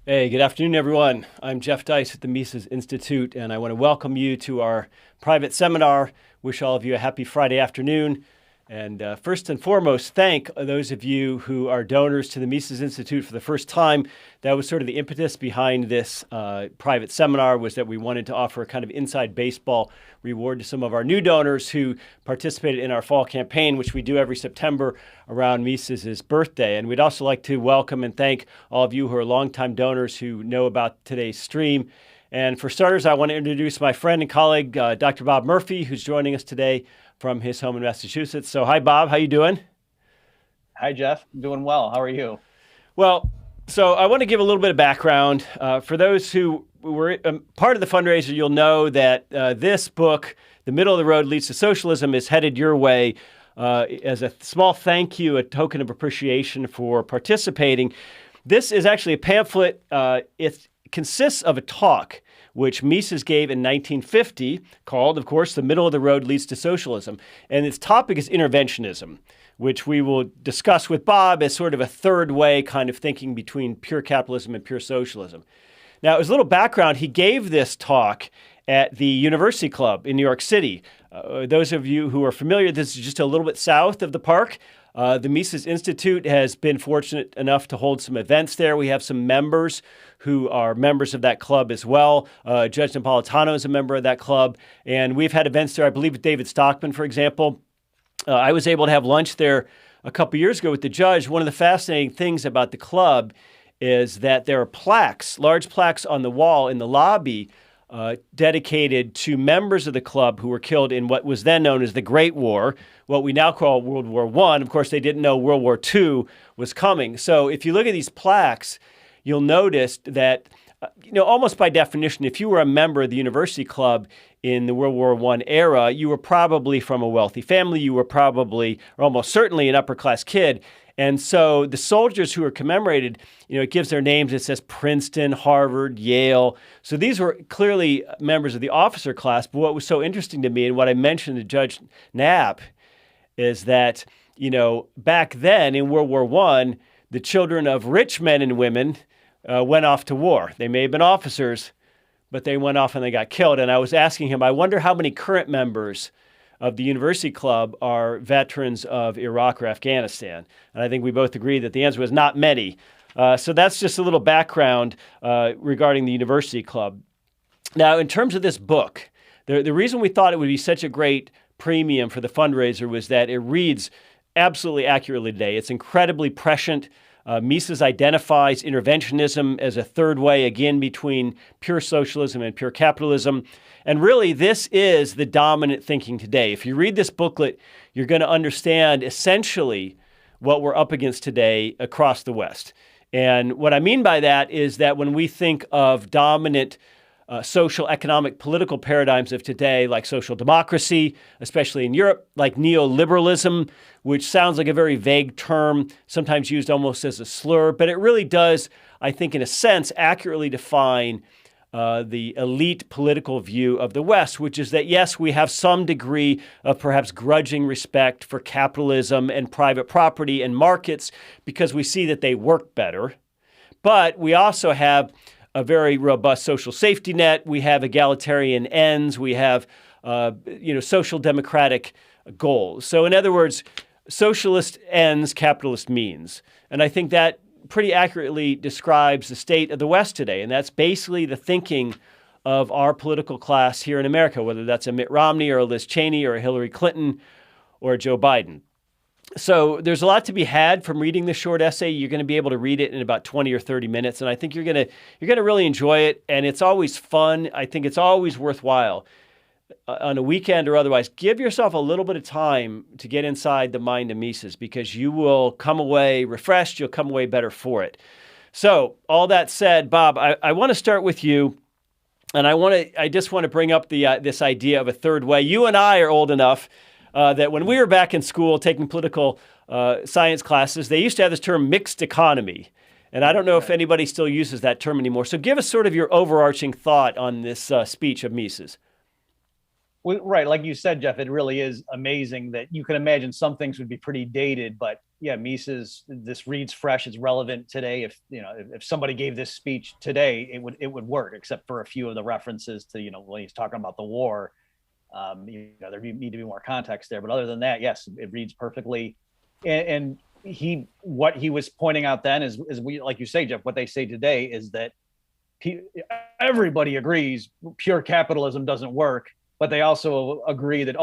Hey, good afternoon, everyone. I'm Jeff Deist at the Mises Institute, and I want to welcome you to our private seminar. Wish all of you a happy Friday afternoon. And first and foremost, thank those of you who are donors to the Mises Institute for the first time. That was sort of the impetus behind this private seminar, was that we wanted to offer a kind of inside baseball reward to some of our new donors who participated in our fall campaign, which we do every September around Mises's birthday. And we'd also like to welcome and thank all of you who are longtime donors who know about today's stream. And for starters, I want to introduce my friend and colleague, Dr. Bob Murphy, who's joining us today from his home in Massachusetts. So hi, Bob. How you doing? Hi, Jeff. I'm doing well. How are you? Well, so I want to give a little bit of background. For those who were part of the fundraiser, you'll know that this book, The Middle of the Road Leads to Socialism, is headed your way as a small thank you, a token of appreciation for participating. This is actually a pamphlet. It consists of a talk which Mises gave in 1950, called, of course, The Middle of the Road Leads to Socialism. And its topic is interventionism, which we will discuss with Bob as sort of a third way kind of thinking between pure capitalism and pure socialism. Now, as a little background, he gave this talk at the University Club in New York City. Those of you who are familiar, this is just a little bit south of the park. The Mises Institute has been fortunate enough to hold some events there. We have some members who are members of that club as well. Judge Napolitano is a member of that club. And we've had events there, I believe, with David Stockman, for example. I was able to have lunch there a couple years ago with the judge. One of the fascinating things about the club is that there are plaques, large plaques on the wall in the lobby dedicated to members of the club who were killed in what was then known as the Great War, what we now call World War I. Of course, they didn't know World War II was coming. So if you look at these plaques, you'll notice that, almost by definition, if you were a member of the University Club in the World War I era, you were probably from a wealthy family. You were probably, or almost certainly, an upper-class kid. And so the soldiers who are commemorated, it gives their names. It says Princeton, Harvard, Yale. So these were clearly members of the officer class. But what was so interesting to me, and what I mentioned to Judge Knapp, is that, back then in World War I, the children of rich men and women went off to war. They may have been officers, but they went off and they got killed. And I was asking him, I wonder how many current members of the University Club are veterans of Iraq or Afghanistan. And I think we both agree that the answer was not many. So that's just a little background regarding the University Club. Now, in terms of this book, the reason we thought it would be such a great premium for the fundraiser was that it reads absolutely accurately today. It's incredibly prescient. Mises identifies interventionism as a third way, again, between pure socialism and pure capitalism. And really, this is the dominant thinking today. If you read this booklet, you're going to understand essentially what we're up against today across the West. And what I mean by that is that when we think of dominant social, economic, political paradigms of today, like social democracy, especially in Europe, like neoliberalism, which sounds like a very vague term, sometimes used almost as a slur, but it really does, I think, in a sense, accurately define the elite political view of the West, which is that, yes, we have some degree of perhaps grudging respect for capitalism and private property and markets because we see that they work better. But we also have a very robust social safety net. We have egalitarian ends. We have, social democratic goals. So in other words, socialist ends, capitalist means. And I think that pretty accurately describes the state of the West today. And that's basically the thinking of our political class here in America, whether that's a Mitt Romney or a Liz Cheney or a Hillary Clinton or a Joe Biden. So there's a lot to be had from reading this short essay. You're going to be able to read it in about 20 or 30 minutes. And I think you're going to really enjoy it. And it's always fun. I think it's always worthwhile on a weekend or otherwise. Give yourself a little bit of time to get inside the mind of Mises because you will come away refreshed. You'll come away better for it. So all that said, Bob, I want to start with you. And I just want to bring up this idea of a third way. You and I are old enough that when we were back in school taking political science classes, they used to have this term mixed economy. And I don't know if anybody still uses that term anymore. So give us sort of your overarching thought on this speech of Mises. Well, right. Like you said, Jeff, it really is amazing that you can imagine some things would be pretty dated, but yeah, Mises, this reads fresh, it's relevant today. If somebody gave this speech today, it would work, except for a few of the references to, when he's talking about the war. There need to be more context there. But other than that, yes, it reads perfectly. And what he was pointing out then is we, like you say, Jeff, what they say today is that everybody agrees pure capitalism doesn't work, but they also agree that,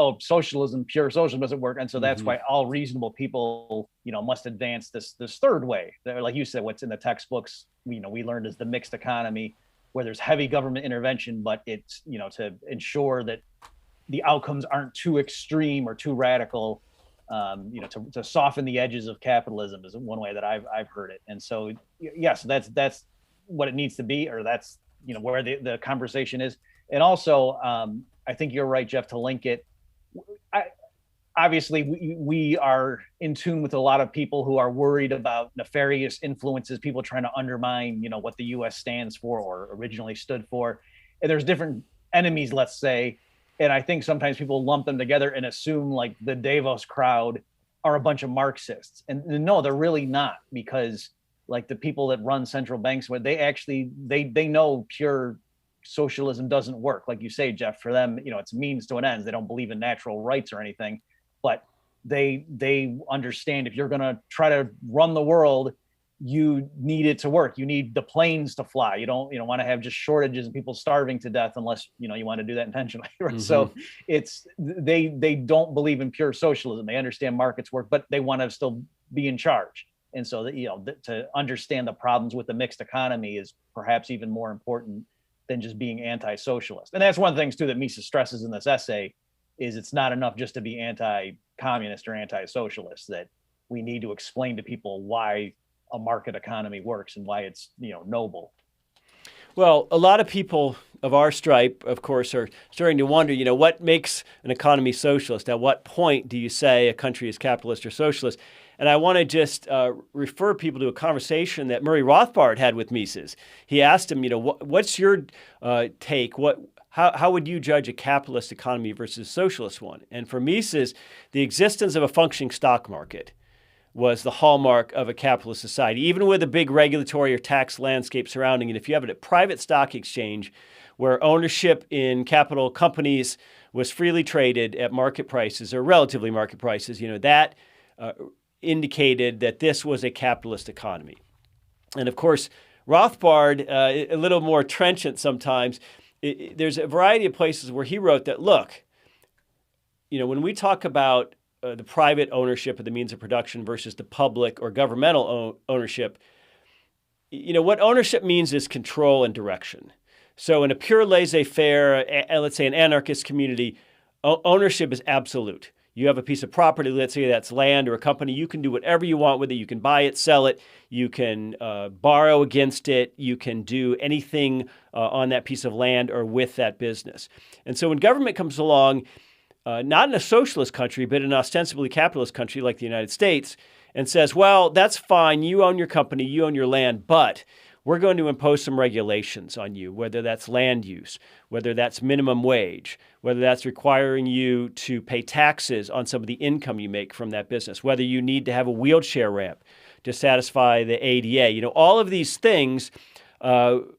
pure socialism doesn't work. And so that's why all reasonable people, must advance this third way. Like you said, what's in the textbooks, we learned is the mixed economy, where there's heavy government intervention, but it's, to ensure that the outcomes aren't too extreme or too radical, to soften the edges of capitalism is one way that I've heard it. And so, yes, that's what it needs to be, or that's, where the conversation is. And also, I think you're right, Jeff, to link it. Obviously, we are in tune with a lot of people who are worried about nefarious influences, people trying to undermine, what the U.S. stands for or originally stood for. And there's different enemies, let's say. And I think sometimes people lump them together and assume like the Davos crowd are a bunch of Marxists. And no, they're really not, because like the people that run central banks, they know pure socialism doesn't work. Like you say, Jeff, for them, it's means to an end. They don't believe in natural rights or anything, but they understand if you're going to try to run the world, you need it to work. You need the planes to fly. You don't want to have just shortages and people starving to death unless, you want to do that intentionally. Right? So they don't believe in pure socialism. They understand markets work, but they want to still be in charge. And so that, to understand the problems with the mixed economy is perhaps even more important than just being anti-socialist. And that's one of the things too that Mises stresses in this essay, is it's not enough just to be anti-communist or anti-socialist, that we need to explain to people why a market economy works and why it's, noble. Well, a lot of people of our stripe, of course, are starting to wonder, what makes an economy socialist? At what point do you say a country is capitalist or socialist? And I want to just refer people to a conversation that Murray Rothbard had with Mises. He asked him, what's your take? How would you judge a capitalist economy versus a socialist one? And for Mises, the existence of a functioning stock market was the hallmark of a capitalist society, even with a big regulatory or tax landscape surrounding it. If you have a private stock exchange where ownership in capital companies was freely traded at market prices or relatively market prices, that indicated that this was a capitalist economy. And of course, Rothbard, a little more trenchant sometimes, there's a variety of places where he wrote that, look, when we talk about the private ownership of the means of production versus the public or governmental ownership, what ownership means is control and direction. So in a pure laissez-faire, let's say an anarchist community, ownership is absolute. You have a piece of property, let's say that's land or a company, you can do whatever you want with it. You can buy it, sell it, you can borrow against it, you can do anything on that piece of land or with that business. And so when government comes along, not in a socialist country, but in an ostensibly capitalist country like the United States, and says, well, that's fine, you own your company, you own your land, but we're going to impose some regulations on you, whether that's land use, whether that's minimum wage, whether that's requiring you to pay taxes on some of the income you make from that business, whether you need to have a wheelchair ramp to satisfy the ADA. All of these things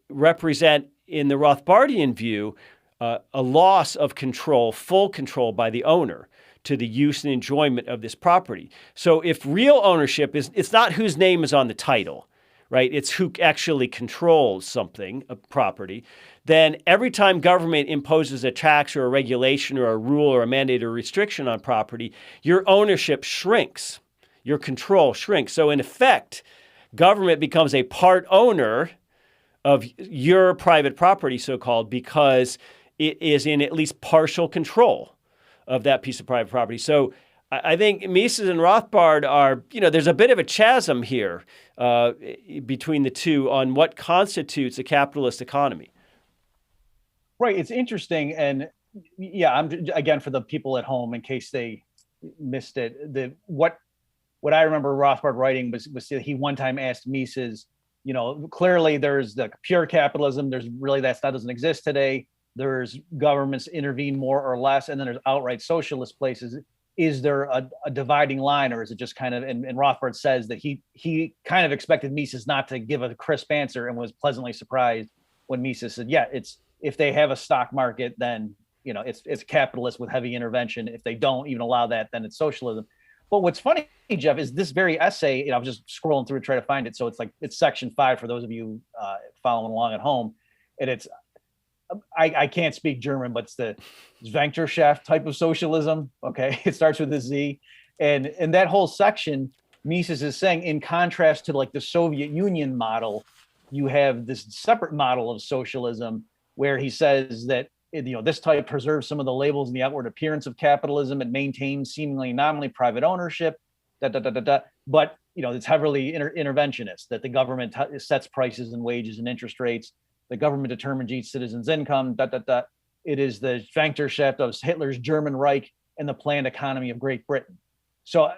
represent, in the Rothbardian view, a loss of control, full control by the owner to the use and enjoyment of this property. So if real ownership it's not whose name is on the title, right? It's who actually controls something, a property. Then every time government imposes a tax or a regulation or a rule or a mandate or restriction on property, your ownership shrinks, your control shrinks. So in effect, government becomes a part owner of your private property, so-called, because it is in at least partial control of that piece of private property. So I think Mises and Rothbard are, there's a bit of a chasm here between the two on what constitutes a capitalist economy. Right. It's interesting. And yeah, again, for the people at home, in case they missed it, what I remember Rothbard writing was he one time asked Mises, clearly there's the pure capitalism. There's really that doesn't exist today. There's governments intervene more or less, and then there's outright socialist places. is there a dividing line, or is it just kind of, and Rothbard says that he kind of expected Mises not to give a crisp answer and was pleasantly surprised when Mises said, yeah, it's, if they have a stock market, then, it's capitalist with heavy intervention. If they don't even allow that, then it's socialism. But what's funny, Jeff, is this very essay, I was just scrolling through to try to find it. So it's section 5 for those of you following along at home. And it's, I can't speak German, but it's the Zwangswirtschaft type of socialism. Okay. It starts with a Z. And in that whole section, Mises is saying, in contrast to like the Soviet Union model, you have this separate model of socialism where he says that, this type preserves some of the labels and the outward appearance of capitalism. It maintains seemingly nominally private ownership, but it's heavily interventionist, that the government sets prices and wages and interest rates. The government determines each citizen's income, It is the Zwangswirtschaft of Hitler's German Reich and the planned economy of Great Britain. So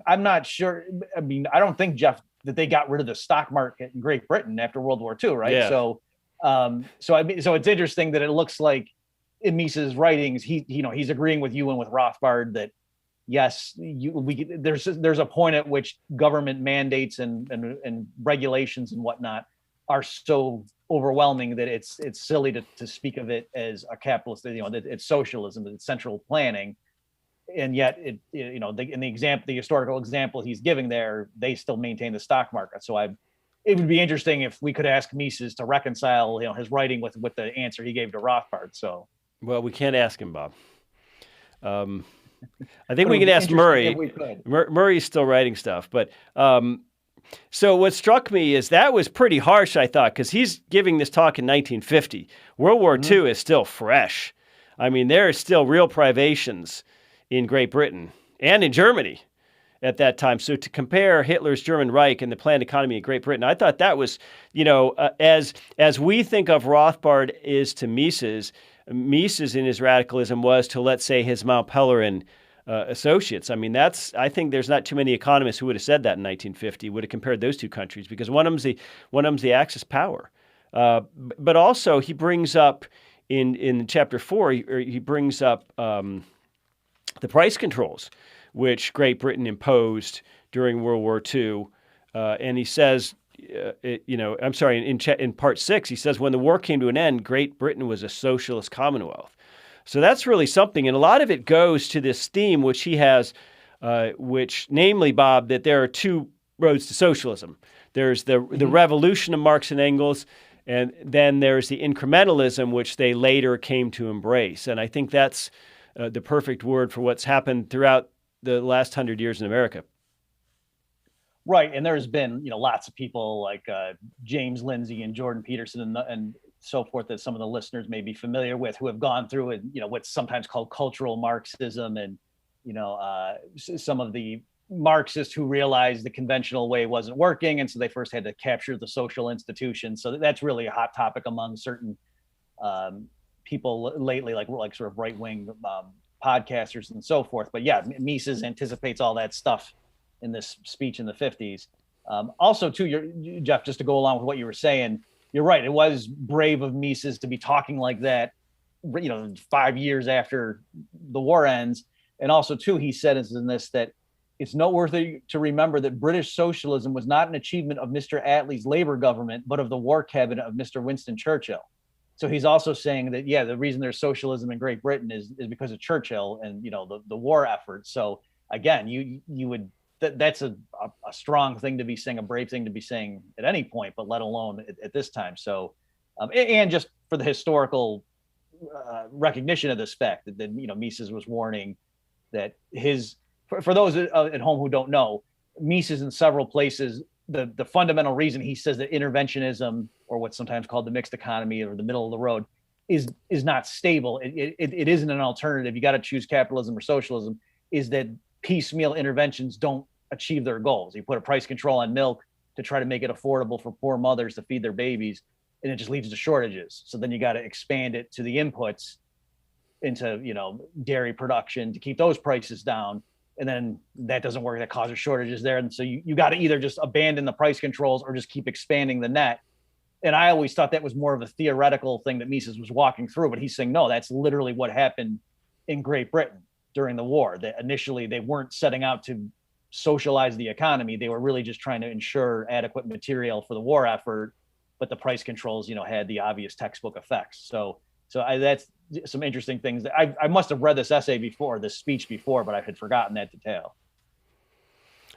I'm not sure. I mean, I don't think, Jeff, that they got rid of the stock market in Great Britain after World War II, right? Yeah. So it's interesting that it looks like in Mises' writings, he's agreeing with you and with Rothbard that yes, there's a point at which government mandates and regulations and whatnot are so overwhelming that it's silly to speak of it as a capitalist. It's socialism, it's central planning, and yet in the historical example he's giving there, they still maintain the stock market. So it would be interesting if we could ask Mises to reconcile, his writing with the answer he gave to Rothbard. So, well, we can't ask him, Bob. I think we can ask Murray. Murray's still writing stuff, but so what struck me is that was pretty harsh, I thought, because he's giving this talk in 1950. World War II is still fresh. I mean, there are still real privations in Great Britain and in Germany at that time. So to compare Hitler's German Reich and the planned economy of Great Britain, I thought that was, as we think of Rothbard is to Mises in his radicalism was to, let's say, his Mount Pelerin associates. I mean, I think there's not too many economists who would have said that in 1950, would have compared those two countries, because one of them's the Axis power. But also he brings up in chapter 4, he brings up the price controls which Great Britain imposed during World War II. And he says, in part 6, he says, when the war came to an end, Great Britain was a socialist commonwealth. So that's really something. And a lot of it goes to this theme, which he has, namely, Bob, that there are two roads to socialism. There's the revolution of Marx and Engels, and then there's the incrementalism, which they later came to embrace. And I think that's the perfect word for what's happened throughout the last 100 years in America. Right. And there's been, lots of people like James Lindsay and Jordan Peterson and so forth that some of the listeners may be familiar with, who have gone through it, what's sometimes called cultural Marxism, and, some of the Marxists who realized the conventional way wasn't working. And so they first had to capture the social institutions. So that's really a hot topic among certain people lately, like sort of right-wing podcasters and so forth. But yeah, Mises anticipates all that stuff in this speech in the 50s. Also, too, Jeff, just to go along with what you were saying, you're right. It was brave of Mises to be talking like that, 5 years after the war ends. And also, too, he said in this that it's noteworthy to remember that British socialism was not an achievement of Mr. Attlee's Labour government, but of the war cabinet of Mr. Winston Churchill. So he's also saying that, yeah, the reason there's socialism in Great Britain is because of Churchill and, the war effort. So again, you would, that's a strong thing to be saying, a brave thing to be saying at any point, but let alone at this time. So, and just for the historical recognition of this fact that Mises was warning that for those at home who don't know, Mises in several places, the fundamental reason he says that interventionism, or what's sometimes called the mixed economy or the middle of the road, is not stable. It isn't an alternative. You got to choose capitalism or socialism. Is that piecemeal interventions don't achieve their goals. You put a price control on milk to try to make it affordable for poor mothers to feed their babies, and it just leads to shortages. So then you got to expand it to the inputs into dairy production to keep those prices down. And then that doesn't work. That causes shortages there. And so you got to either just abandon the price controls or just keep expanding the net. And I always thought that was more of a theoretical thing that Mises was walking through, but he's saying, no, that's literally what happened in Great Britain. during the war. That initially they weren't setting out to socialize the economy. They were really just trying to ensure adequate material for the war effort, but the price controls, had the obvious textbook effects. So that's some interesting things that I must have read this speech before, but I had forgotten that detail.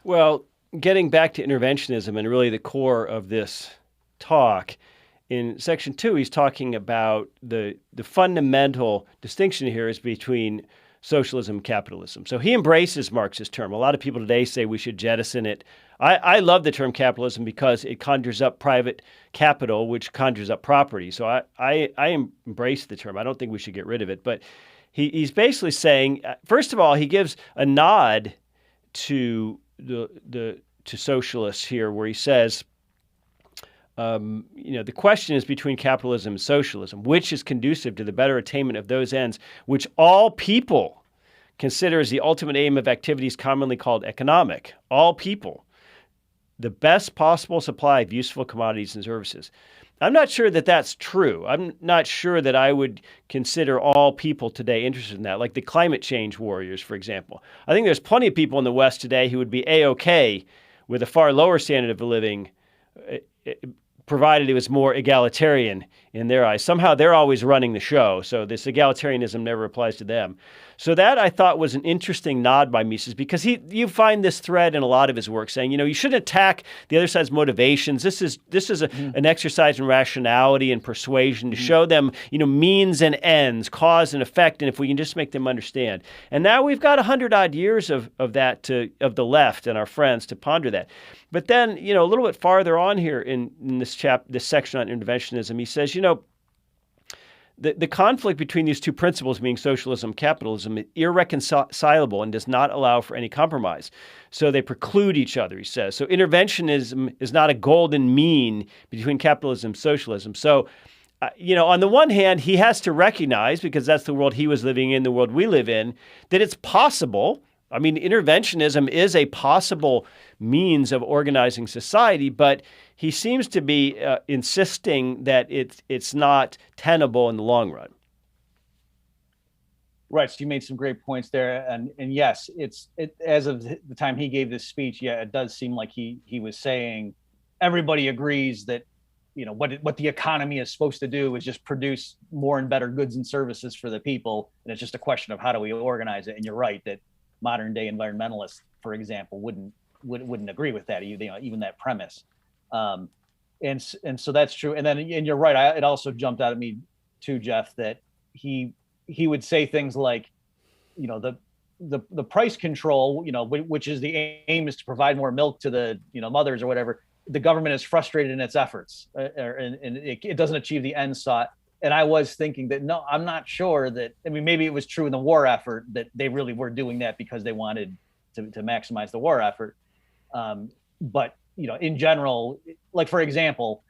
Well, getting back to interventionism and really the core of this talk, in section 2, he's talking about the fundamental distinction here is between socialism and capitalism. So he embraces Marx's term. A lot of people today say we should jettison it. I love the term capitalism because it conjures up private capital, which conjures up property. So I embrace the term. I don't think we should get rid of it. But he's basically saying, first of all, he gives a nod to to socialists here, where he says, the question is between capitalism and socialism, which is conducive to the better attainment of those ends which all people consider as the ultimate aim of activities commonly called economic. All people. The best possible supply of useful commodities and services. I'm not sure that that's true. I'm not sure that I would consider all people today interested in that, like the climate change warriors, for example. I think there's plenty of people in the West today who would be A-OK with a far lower standard of living, provided it was more egalitarian in their eyes. Somehow they're always running the show, so this egalitarianism never applies to them. So that I thought was an interesting nod by Mises, because you find this thread in a lot of his work saying, you shouldn't attack the other side's motivations. This is an exercise in rationality and persuasion to show them, means and ends, cause and effect, and if we can just make them understand. And now we've got 100-odd years of that of the left and our friends to ponder that. But then, a little bit farther on here in this section on interventionism, he says, the conflict between these two principles, being socialism and capitalism, is irreconcilable and does not allow for any compromise. So they preclude each other, he says. So interventionism is not a golden mean between capitalism and socialism. So, on the one hand, he has to recognize, because that's the world he was living in, the world we live in, that it's possible. I mean, interventionism is a possible means of organizing society, but he seems to be insisting that it's not tenable in the long run. Right. So you made some great points there, and yes, as of the time he gave this speech, yeah, it does seem like he was saying everybody agrees that what the economy is supposed to do is just produce more and better goods and services for the people, and it's just a question of how do we organize it. And you're right that modern day environmentalists, for example, wouldn't agree with that, even that premise. And so that's true. And you're right. It also jumped out at me too, Jeff, that he would say things like, the price control, which is the aim is to provide more milk to the, mothers or whatever. The government is frustrated in its efforts, and it doesn't achieve the end sought. And I was thinking that, no, I'm not sure that, maybe it was true in the war effort that they really were doing that because they wanted to maximize the war effort. But, in general, like, for example,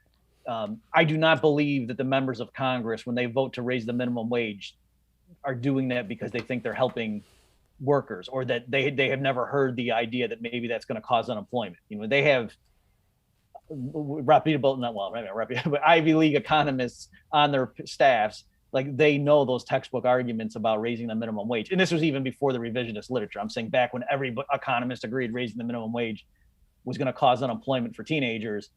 I do not believe that the members of Congress, when they vote to raise the minimum wage, are doing that because they think they're helping workers, or that they have never heard the idea that maybe that's going to cause unemployment. They have reputable Ivy League economists on their staffs, like they know those textbook arguments about raising the minimum wage. And this was even before the revisionist literature. I'm saying back when every economist agreed raising the minimum wage was going to cause unemployment for teenagers.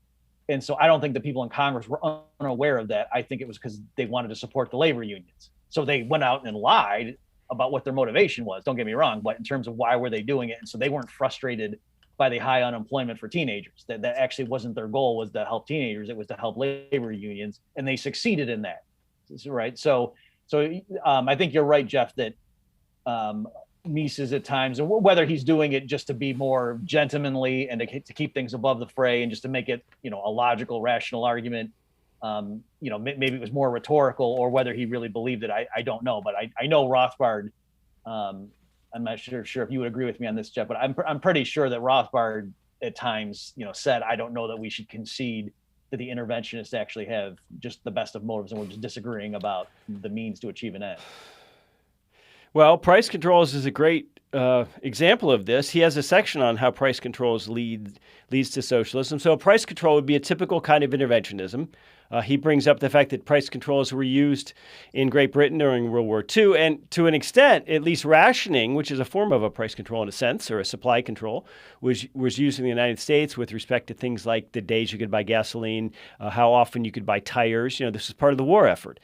And so I don't think the people in Congress were unaware of that. I think it was because they wanted to support the labor unions. So they went out and lied about what their motivation was. Don't get me wrong, but in terms of why were they doing it? And so they weren't frustrated by the high unemployment for teenagers. That actually wasn't their goal, was to help teenagers. It was to help labor unions, and they succeeded in that. Right. So I think you're right, Jeff, that Mises at times, and whether he's doing it just to be more gentlemanly and to keep things above the fray and just to make it, a logical, rational argument, maybe it was more rhetorical, or whether he really believed it, I don't know. But I know Rothbard, I'm not sure if you would agree with me on this, Jeff, but I'm pretty sure that Rothbard at times, said, I don't know that we should concede that the interventionists actually have just the best of motives, and we're just disagreeing about the means to achieve an end. Well, price controls is a great example of this. He has a section on how price controls leads to socialism. So price control would be a typical kind of interventionism. He brings up the fact that price controls were used in Great Britain during World War II, and to an extent, at least rationing, which is a form of a price control in a sense, or a supply control, was used in the United States with respect to things like the days you could buy gasoline, how often you could buy tires. This is part of the war effort.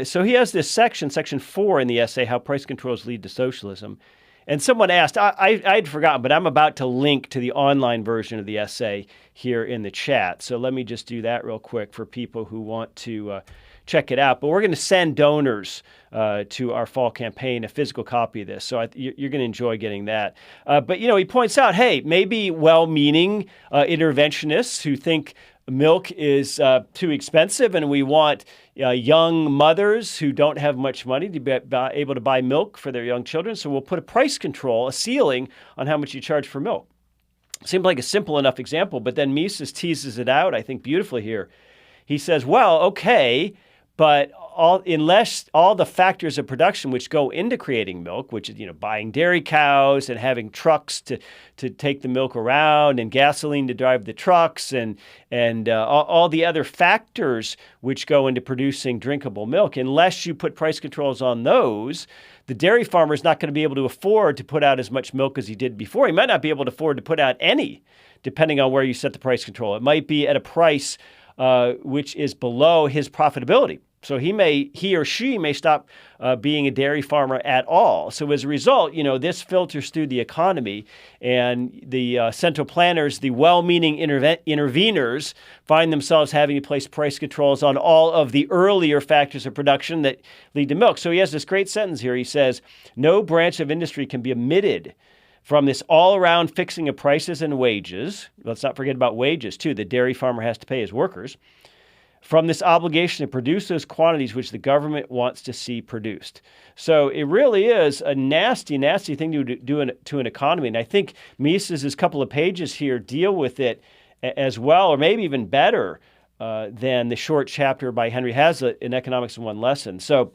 So he has this section 4 in the essay, How Price Controls Lead to Socialism. And someone asked, I'd forgotten, but I'm about to link to the online version of the essay here in the chat. So let me just do that real quick for people who want to check it out. But we're going to send donors to our fall campaign a physical copy of this. So you're going to enjoy getting that. But, he points out, hey, maybe well-meaning interventionists who think milk is too expensive and we want young mothers who don't have much money to be able to buy milk for their young children. So we'll put a price control, a ceiling on how much you charge for milk. Seemed like a simple enough example, but then Mises teases it out, I think, beautifully here. He says, well, okay, but unless all the factors of production which go into creating milk, which is buying dairy cows and having trucks to take the milk around and gasoline to drive the trucks and all the other factors which go into producing drinkable milk, unless you put price controls on those, the dairy farmer is not going to be able to afford to put out as much milk as he did before. He might not be able to afford to put out any, depending on where you set the price control. It might be at a price which is below his profitability. So he or she may stop being a dairy farmer at all. So as a result, this filters through the economy, and the central planners, the well-meaning interveners, find themselves having to place price controls on all of the earlier factors of production that lead to milk. So he has this great sentence here. He says, no branch of industry can be omitted from this all-around fixing of prices and wages. Let's not forget about wages, too. The dairy farmer has to pay his workers. From this obligation to produce those quantities which the government wants to see produced. So it really is a nasty, nasty thing to do to an economy. And I think Mises' couple of pages here deal with it as well, or maybe even better than the short chapter by Henry Hazlitt in Economics in One Lesson. So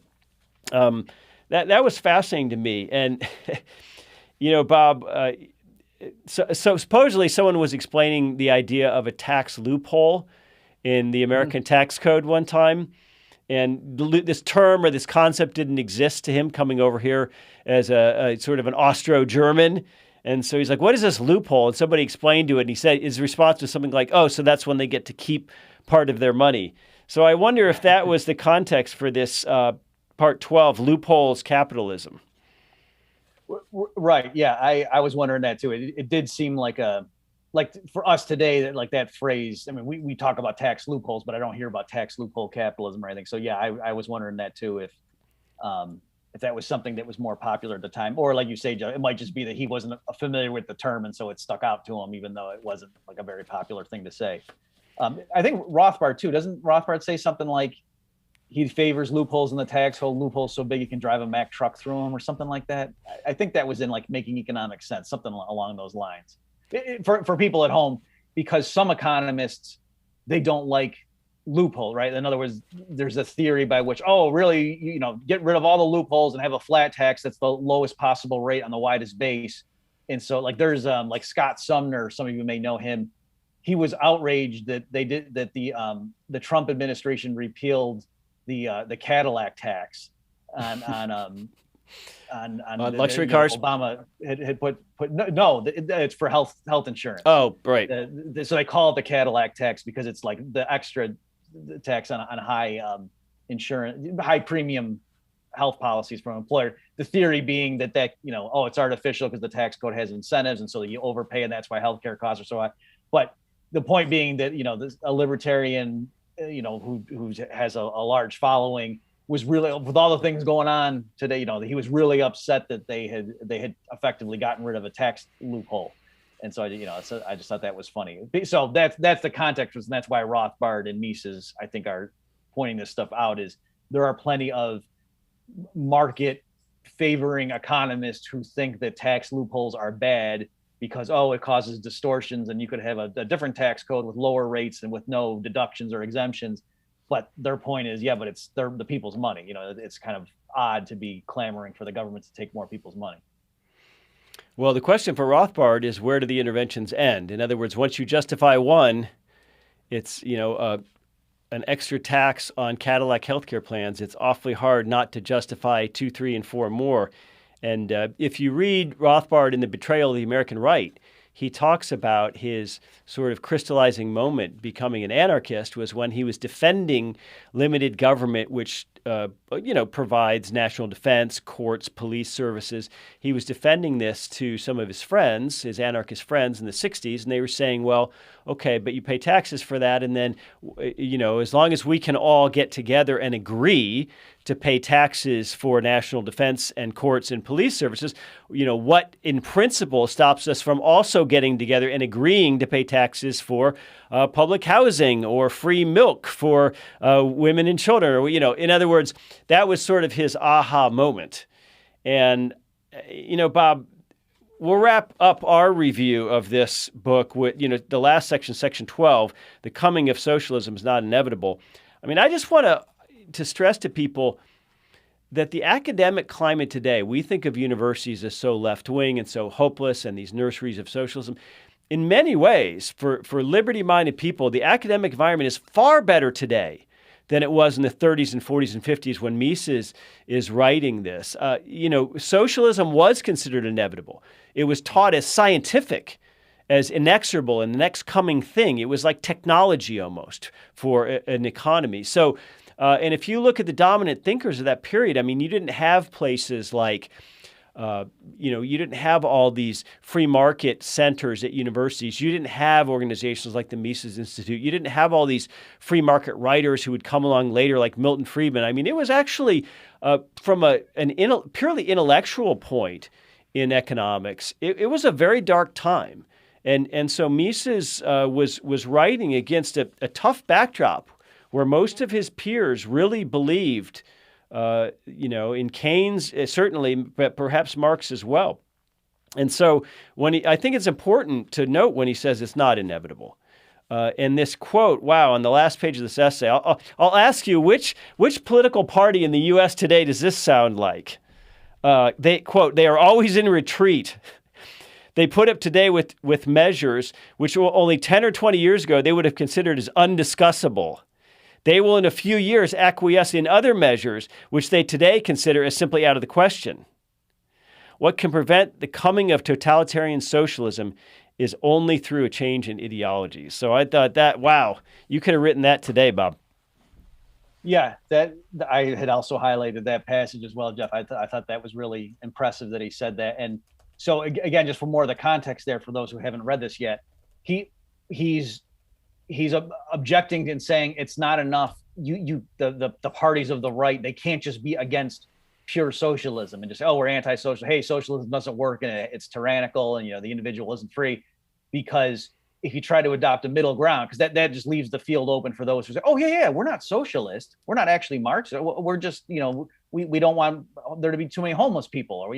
that was fascinating to me. And, Bob, so supposedly someone was explaining the idea of a tax loophole in the American tax code one time. And this term or this concept didn't exist to him coming over here as a sort of an Austro-German. And so he's like, what is this loophole? And somebody explained to it. And he said his response was something like, oh, so that's when they get to keep part of their money. So I wonder if that was the context for this part 12, loopholes capitalism. Right. Yeah, I was wondering that too. It did seem like for us today, that phrase, I mean, we talk about tax loopholes, but I don't hear about tax loophole capitalism or anything. So yeah, I was wondering that too, if that was something that was more popular at the time, or like you say, Joe, it might just be that he wasn't familiar with the term, and so it stuck out to him, even though it wasn't like a very popular thing to say. I think Rothbard too, doesn't Rothbard say something like he favors loopholes in the tax code, loopholes so big you can drive a Mack truck through them or something like that? I think that was in Making Economic Sense, something along those lines. For people at home, because some economists, they don't like loophole, right? In other words, there's a theory by which, really, get rid of all the loopholes and have a flat tax that's the lowest possible rate on the widest base. And so there's Scott Sumner, some of you may know him. He was outraged that the Trump administration repealed the Cadillac tax on luxury cars. Obama had put no, it's for health insurance. Oh, right. So they call it the Cadillac tax because it's like the extra tax on high insurance, high premium health policies from an employer. The theory being that it's artificial because the tax code has incentives, and so you overpay, and that's why healthcare costs are so high. But the point being that a libertarian who has a large following was really, with all the things going on today, he was really upset that they had effectively gotten rid of a tax loophole. And so I just thought that was funny. So that's the context, and that's why Rothbard and Mises, I think, are pointing this stuff out. Is there are plenty of market favoring economists who think that tax loopholes are bad because it causes distortions, and you could have a different tax code with lower rates and with no deductions or exemptions. But their point is, but it's the people's money. It's kind of odd to be clamoring for the government to take more people's money. Well, the question for Rothbard is, where do the interventions end? In other words, once you justify one, it's, an extra tax on Cadillac healthcare plans. It's awfully hard not to justify 2, 3, and 4 more. And if you read Rothbard in The Betrayal of the American Right, he talks about his sort of crystallizing moment becoming an anarchist was when he was defending limited government, which provides national defense, courts, police services. He was defending this to some of his friends, his anarchist friends in the 60s, and they were saying, well, okay, but you pay taxes for that, and then, as long as we can all get together and agree to pay taxes for national defense and courts and police services, what in principle stops us from also getting together and agreeing to pay taxes for public housing or free milk for women and children? Or, in other words, that was sort of his aha moment. And, Bob, we'll wrap up our review of this book with, the last section, section 12, The Coming of Socialism is Not Inevitable. I mean, I just want to stress to people that the academic climate today, we think of universities as so left-wing and so hopeless and these nurseries of socialism. In many ways, for liberty-minded people, the academic environment is far better today than it was in the 30s and 40s and 50s when Mises is writing this. Socialism was considered inevitable. It was taught as scientific, as inexorable and the next coming thing. It was like technology almost for an economy. So, and if you look at the dominant thinkers of that period, I mean, you didn't have places like, you didn't have all these free market centers at universities. You didn't have organizations like the Mises Institute. You didn't have all these free market writers who would come along later like Milton Friedman. I mean, it was actually from a purely intellectual point in economics, it was a very dark time. And so Mises was writing against a tough backdrop where most of his peers really believed, in Keynes certainly, but perhaps Marx as well. And so I think it's important to note when he says it's not inevitable. And this quote, wow, on the last page of this essay, I'll ask you, which political party in the U.S. today does this sound like? They quote, they are always in retreat. They put up today with measures which only 10 or 20 years ago they would have considered as undiscussable. They will in a few years acquiesce in other measures which they today consider as simply out of the question. What can prevent the coming of totalitarian socialism is only through a change in ideology. So I thought that, wow, you could have written that today, Bob. Yeah, that I had also highlighted that passage as well, Jeff. I thought that was really impressive that he said that. And so again, just for more of the context there, for those who haven't read this yet, he's objecting and saying it's not enough. The parties of the right, they can't just be against pure socialism and just say, oh, we're anti-social. Hey, socialism doesn't work and it's tyrannical and the individual isn't free. Because if you try to adopt a middle ground, because that just leaves the field open for those who say, oh yeah, we're not socialist, we're not actually Marxist, we're just we don't want there to be too many homeless people, or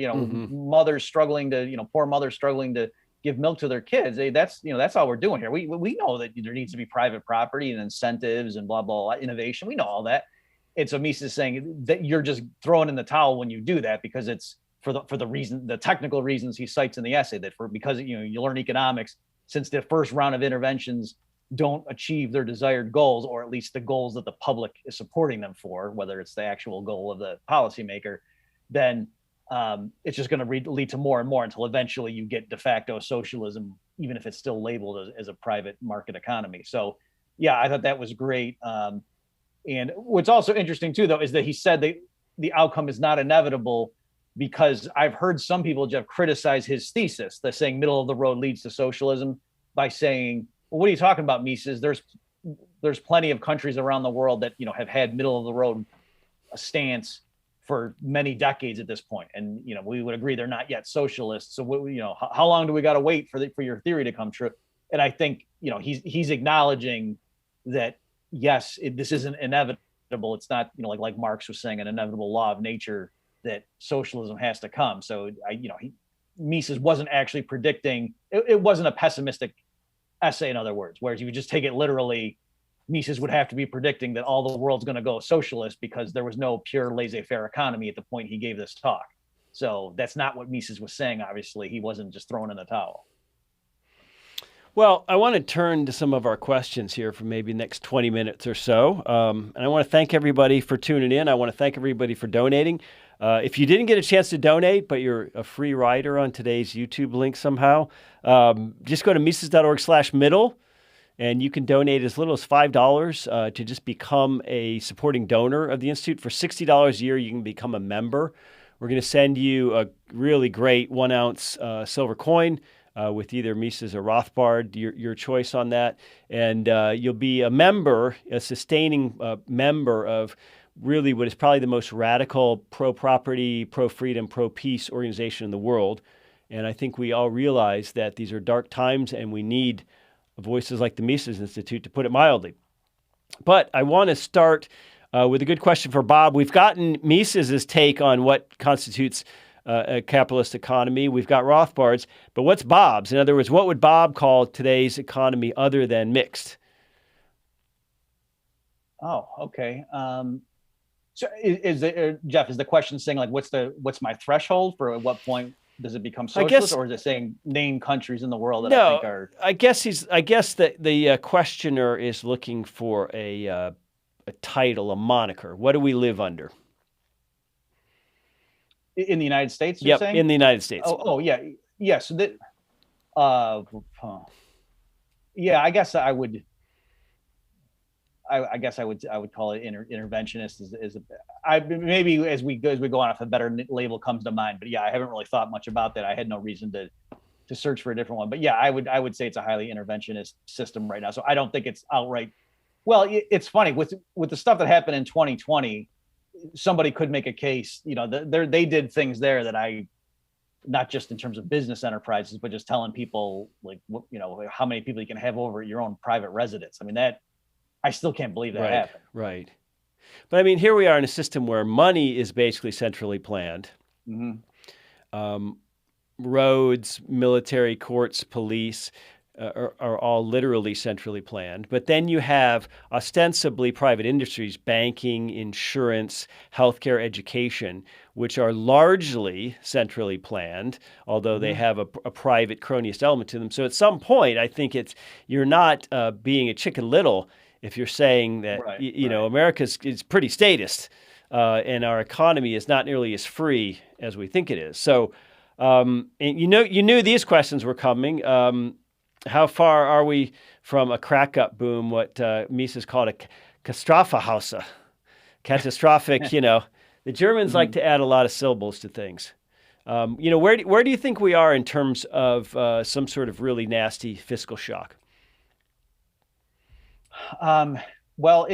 mothers struggling to poor mothers struggling to give milk to their kids. That's all we're doing here. We know that there needs to be private property and incentives and blah blah, blah innovation. We know all that. And so Mises is saying that you're just throwing in the towel when you do that, because it's for the technical reasons he cites in the essay, that because you learn economics, since the first round of interventions don't achieve their desired goals, or at least the goals that the public is supporting them for, whether it's the actual goal of the policymaker, then it's just going to lead to more and more until eventually you get de facto socialism, even if it's still labeled as a private market economy. So, yeah, I thought that was great. And what's also interesting, too, though, is that he said that the outcome is not inevitable, because I've heard some people, Jeff, criticize his thesis, that saying middle of the road leads to socialism, by saying, well, what are you talking about, Mises? There's plenty of countries around the world that have had middle of the road stance for many decades at this point, and we would agree they're not yet socialists. So how long do we got to wait for your theory to come true? And I think he's acknowledging that yes, this isn't inevitable. It's not like Marx was saying, an inevitable law of nature that socialism has to come. So Mises wasn't actually predicting. It wasn't a pessimistic essay, in other words, whereas you would just take it literally. Mises would have to be predicting that all the world's going to go socialist, because there was no pure laissez-faire economy at the point he gave this talk. So that's not what Mises was saying. Obviously, he wasn't just throwing in the towel. Well, I want to turn to some of our questions here for maybe the next 20 minutes or so. And I want to thank everybody for tuning in. I want to thank everybody for donating. If you didn't get a chance to donate, but you're a free rider on today's YouTube link somehow, just go to Mises.org/middle, and you can donate as little as $5 to just become a supporting donor of the Institute. For $60 a year, you can become a member. We're going to send you a really great 1-ounce silver coin with either Mises or Rothbard, your choice on that. And you'll be a member, a sustaining member of really what is probably the most radical pro-property, pro-freedom, pro-peace organization in the world. And I think we all realize that these are dark times and we need voices like the Mises Institute, to put it mildly. But I want to start with a good question for Bob. We've gotten Mises's take on what constitutes a capitalist economy. We've got Rothbard's, but what's Bob's? In other words, what would Bob call today's economy other than mixed? Oh, okay. So Jeff, is the question saying like, what's my threshold for at what point does it become socialist, or is it saying name countries in the world that I think are? I guess that the questioner is looking for a title, a moniker. What do we live under? In the United States, you're saying? In the United States. Oh yeah. Yeah. So that, yeah, I guess I would call it interventionist. Maybe as we go on, if a better label comes to mind, but yeah, I haven't really thought much about that. I had no reason to search for a different one, but yeah, I would say it's a highly interventionist system right now. So I don't think it's outright. Well, it's funny with the stuff that happened in 2020. Somebody could make a case, they did things there that not just in terms of business enterprises, but just telling people like, how many people you can have over at your own private residence. I mean, I still can't believe that happened. Right. But I mean, here we are in a system where money is basically centrally planned. Mm-hmm. Roads, military, courts, police, are all literally centrally planned. But then you have ostensibly private industries, banking, insurance, healthcare, education, which are largely centrally planned, although they have a private cronyist element to them. So at some point, I think you're not being a Chicken Little if you're saying that, America is pretty statist and our economy is not nearly as free as we think it is. So, and you knew these questions were coming. How far are we from a crack-up boom, what Mises called a Katastrophenhause? Catastrophic, the Germans like to add a lot of syllables to things. Where do you think we are in terms of some sort of really nasty fiscal shock? Well,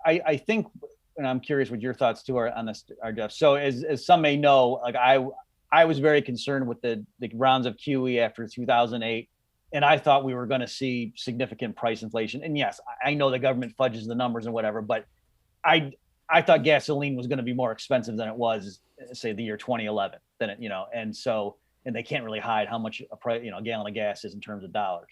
I think, and I'm curious what your thoughts too are on this, Jeff. So as some may know, like I was very concerned with the rounds of QE after 2008, and I thought we were going to see significant price inflation. And yes, I know the government fudges the numbers and whatever, but I thought gasoline was going to be more expensive than it was, say, the year 2011. And they can't really hide how much a gallon of gas is in terms of dollars.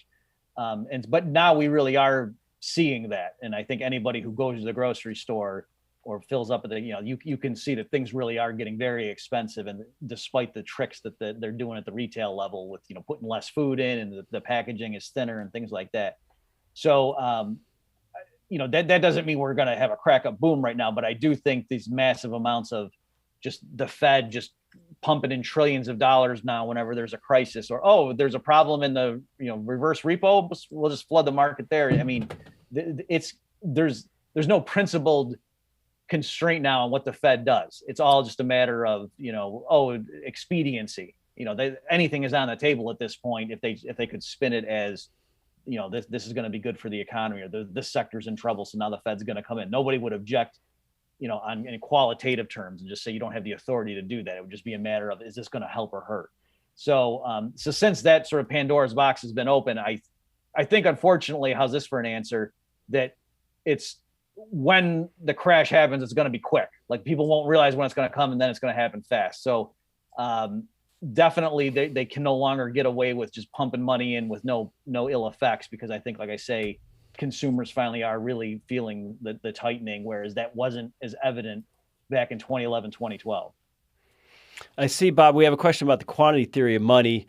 But now we really are seeing that, and I think anybody who goes to the grocery store or fills up at you can see that things really are getting very expensive. And despite the tricks that they're doing at the retail level with, putting less food in and the packaging is thinner and things like that. So, that doesn't mean we're going to have a crack up boom right now, but I do think these massive amounts of just the Fed just pumping in trillions of dollars now whenever there's a crisis, or, there's a problem in the, reverse repo, we'll just flood the market there. I mean, there's no principled constraint now on what the Fed does. It's all just a matter of, expediency. Anything is on the table at this point if they could spin it as, this is going to be good for the economy, or this sector's in trouble, so now the Fed's going to come in. Nobody would object, in qualitative terms, and just say you don't have the authority to do that. It would just be a matter of, is this going to help or hurt? So, so since that sort of Pandora's box has been open, I think, unfortunately, how's this for an answer, that it's when the crash happens, it's going to be quick. Like, people won't realize when it's going to come, and then it's going to happen fast. So definitely they can no longer get away with just pumping money in with no ill effects, because I think, like I say, consumers finally are really feeling the tightening, whereas that wasn't as evident back in 2011, 2012. I see, Bob, we have a question about the quantity theory of money.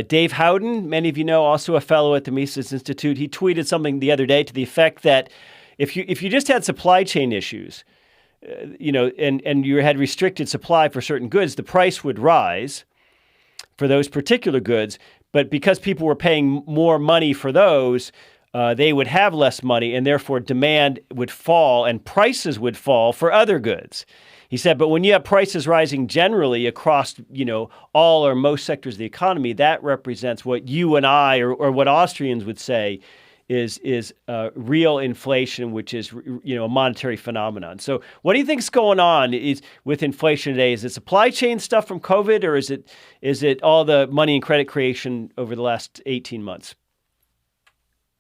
Dave Howden, many of you know, also a fellow at the Mises Institute, he tweeted something the other day to the effect that if you just had supply chain issues, and you had restricted supply for certain goods, the price would rise for those particular goods. But because people were paying more money for those, they would have less money, and therefore demand would fall and prices would fall for other goods. He said, but when you have prices rising generally across, all or most sectors of the economy, that represents what you and I, or what Austrians would say, is real inflation, which is a monetary phenomenon. So, what do you think is going on with inflation today? Is it supply chain stuff from COVID, or is it all the money and credit creation over the last 18 months?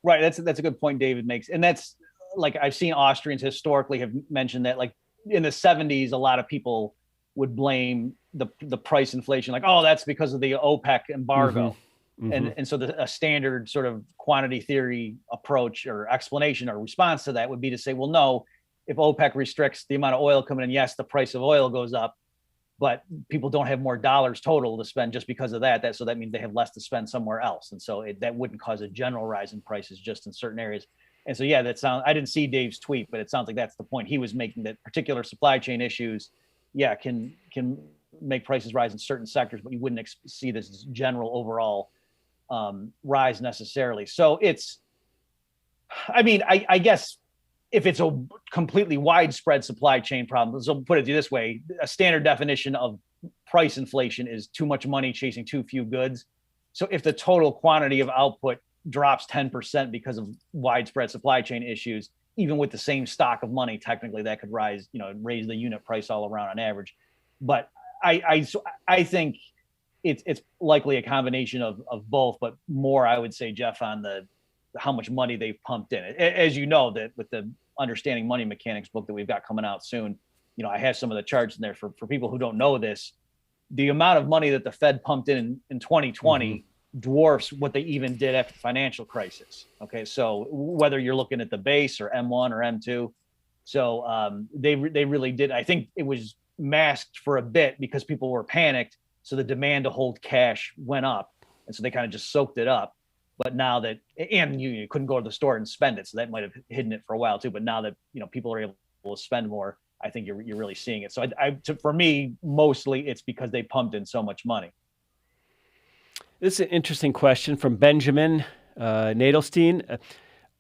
Right, that's a good point David makes, and that's like I've seen Austrians historically have mentioned that, like in the 70s, a lot of people would blame the price inflation, like, oh, that's because of the OPEC embargo. Mm-hmm. Mm-hmm. And so a standard sort of quantity theory approach or explanation or response to that would be to say, well, no, if OPEC restricts the amount of oil coming in, yes, the price of oil goes up, but people don't have more dollars total to spend just because of that. So that means they have less to spend somewhere else. And so that wouldn't cause a general rise in prices just in certain areas. And so, yeah, I didn't see Dave's tweet, but it sounds like that's the point he was making, that particular supply chain issues, can make prices rise in certain sectors, but you wouldn't see this general overall rise necessarily. So I guess if it's a completely widespread supply chain problem, so put it this way, a standard definition of price inflation is too much money chasing too few goods. So if the total quantity of output drops 10% because of widespread supply chain issues, even with the same stock of money, technically that could raise the unit price all around on average. But I think it's likely a combination of both, but more, I would say, Jeff, on how much money they've pumped in. As you know, that with the Understanding Money Mechanics book that we've got coming out soon, I have some of the charts in there for people who don't know this. The amount of money that the Fed pumped in 2020 dwarfs what they even did after the financial crisis. Okay, so whether you're looking at the base or M1 or M2, so they really did. I think it was masked for a bit because people were panicked. So the demand to hold cash went up, and so they kind of just soaked it up. But now that, and you couldn't go to the store and spend it, so that might have hidden it for a while too. But now that people are able to spend more, I think you're really seeing it. So for me, mostly it's because they pumped in so much money. This is an interesting question from Benjamin Nadelstein.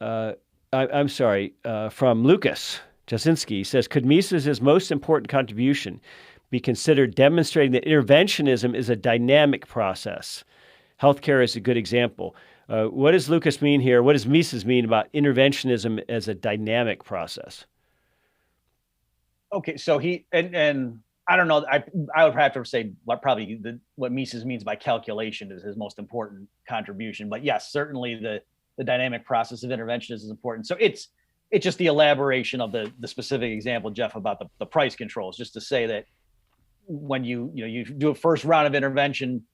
I'm sorry, from Lucas Jasinski. He says, could Mises' most important contribution be considered demonstrating that interventionism is a dynamic process? Healthcare is a good example. What does Lucas mean here? What does Mises mean about interventionism as a dynamic process? Okay, so and I don't know. I would have to say what Mises means by calculation is his most important contribution. But yes, certainly the dynamic process of interventionism is important. So it's just the elaboration of the specific example, Jeff, about the price controls. Just to say that when you do a first round of intervention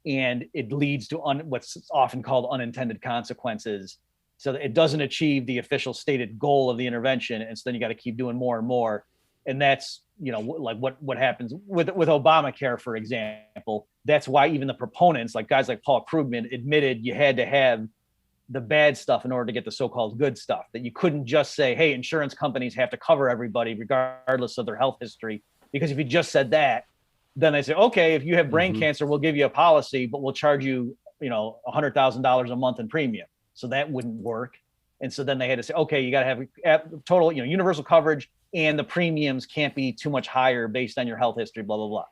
and it leads to what's often called unintended consequences, so that it doesn't achieve the official stated goal of the intervention, and so then you got to keep doing more and more. And that's like what happens with Obamacare, for example. That's why even the proponents, like guys like Paul Krugman, admitted you had to have the bad stuff in order to get the so-called good stuff. That you couldn't just say, hey, insurance companies have to cover everybody regardless of their health history. Because if you just said that, then they say, okay, if you have brain cancer, we'll give you a policy, but we'll charge you, $100,000 a month in premium. So that wouldn't work. And so then they had to say, okay, you got to have total, universal coverage, and the premiums can't be too much higher based on your health history, blah, blah, blah.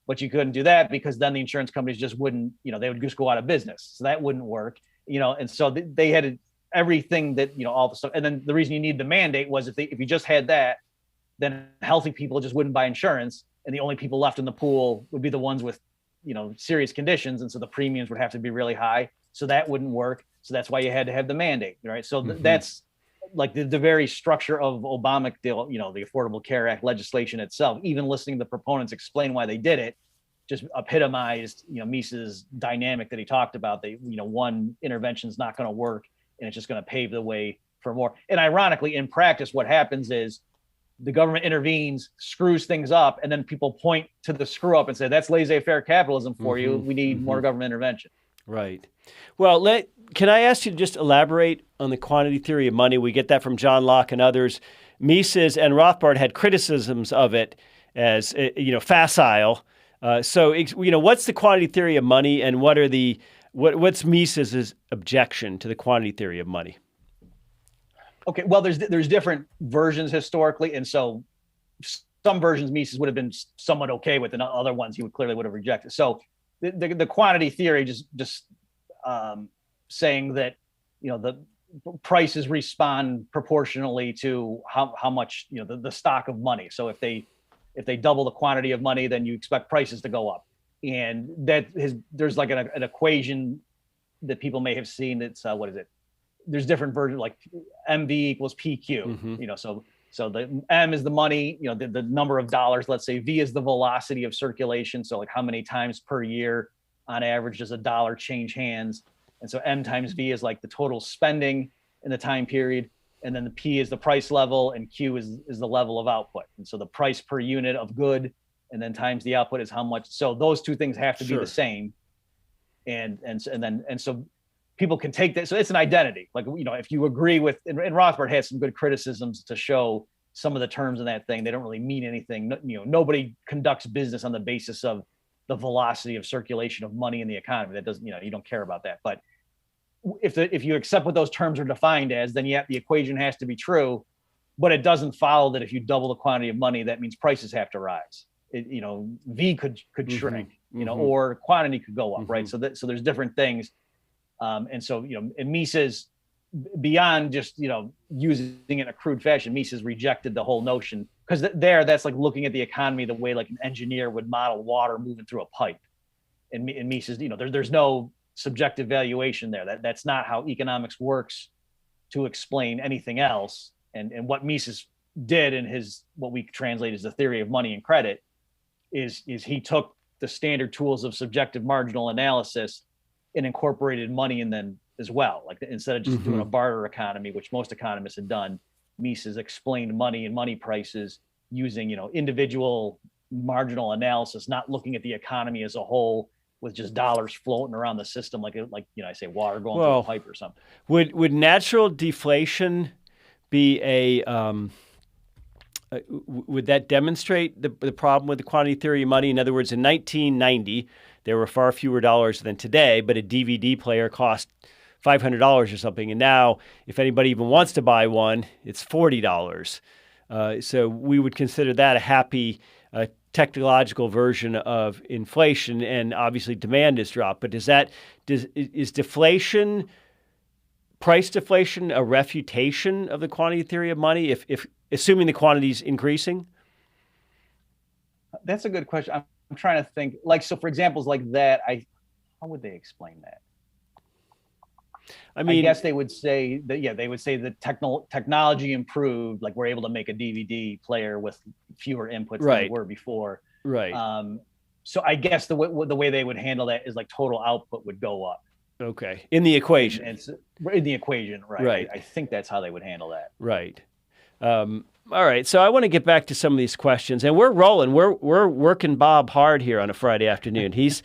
But you couldn't do that because then the insurance companies just wouldn't, they would just go out of business. So that wouldn't work, and so they had everything that, all the stuff. And then the reason you need the mandate was if you just had that, then healthy people just wouldn't buy insurance. And the only people left in the pool would be the ones with, serious conditions. And so the premiums would have to be really high. So that wouldn't work. So that's why you had to have the mandate, right? So that's like the very structure of the Affordable Care Act legislation itself. Even listening to the proponents explain why they did it, just epitomized, Mises' dynamic that he talked about. One intervention is not going to work, and it's just going to pave the way for more. And ironically, in practice, what happens is the government intervenes, screws things up, and then people point to the screw up and say, that's laissez-faire capitalism for you. We need more government intervention. Right. Well, can I ask you to just elaborate on the quantity theory of money? We get that from John Locke and others. Mises and Rothbard had criticisms of it as, facile. So, what's the quantity theory of money, and what's Mises's objection to the quantity theory of money? Okay, well, there's different versions historically, and so some versions Mises would have been somewhat okay with, and other ones he would have rejected. So the quantity theory just saying that the prices respond proportionally to how much the stock of money. So if they double the quantity of money, then you expect prices to go up, and there's like an equation that people may have seen. It's what is it? There's different versions, like MV equals PQ, so the M is the money, the number of dollars, let's say. V is the velocity of circulation. So like how many times per year on average does a dollar change hands? And so M times V is like the total spending in the time period. And then the P is the price level, and Q is the level of output. And so the price per unit of good, and then times the output is how much. So those two things have to be the same. And so people can take that. So it's an identity. Like, if you agree with, and Rothbard had some good criticisms to show some of the terms in that thing, they don't really mean anything. Nobody conducts business on the basis of the velocity of circulation of money in the economy. That doesn't, you don't care about that. But if you accept what those terms are defined as, then the equation has to be true, but it doesn't follow that if you double the quantity of money, that means prices have to rise. V could shrink, or quantity could go up, right? So there's different things. And so, and Mises, beyond just, using it in a crude fashion, Mises rejected the whole notion, because that's like looking at the economy the way like an engineer would model water moving through a pipe. And Mises, there's no subjective valuation there. That's not how economics works to explain anything else. And what Mises did in his, what we translate as the theory of money and credit, is he took the standard tools of subjective marginal analysis and incorporated money in them as well. Like, instead of just doing a barter economy, which most economists had done, Mises explained money and money prices using, individual marginal analysis, not looking at the economy as a whole with just dollars floating around the system, like I say, water going through a pipe or something. Would natural deflation be would that demonstrate the problem with the quantity theory of money? In other words, in 1990, there were far fewer dollars than today, but a DVD player cost $500 or something. And now, if anybody even wants to buy one, it's $40. So we would consider that a happy technological version of inflation, and obviously demand has dropped. But is deflation, price deflation, a refutation of the quantity theory of money, if assuming the quantity is increasing? That's a good question. I'm trying to think. So for examples like that, how would they explain that? I guess they would say that, they would say that technology improved, like we're able to make a DVD player with fewer inputs than we were before. Right. So I guess the way they would handle that is like total output would go up. Okay. In the equation. In the equation, right. Right. I think that's how they would handle that. Right. All right. So I want to get back to some of these questions, and we're rolling. We're working Bob hard here on a Friday afternoon. He's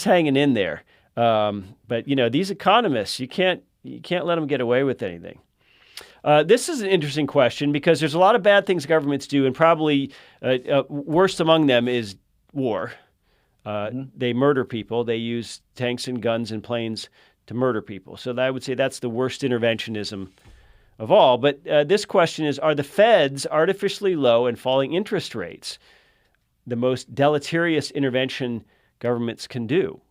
hanging in there. But these economists, you can't let them get away with anything. This is an interesting question, because there's a lot of bad things governments do, and probably worst among them is war. They murder people. They use tanks and guns and planes to murder people. So I would say that's the worst interventionism of all. But this question is, are the Fed's artificially low and falling interest rates the most deleterious intervention governments can do?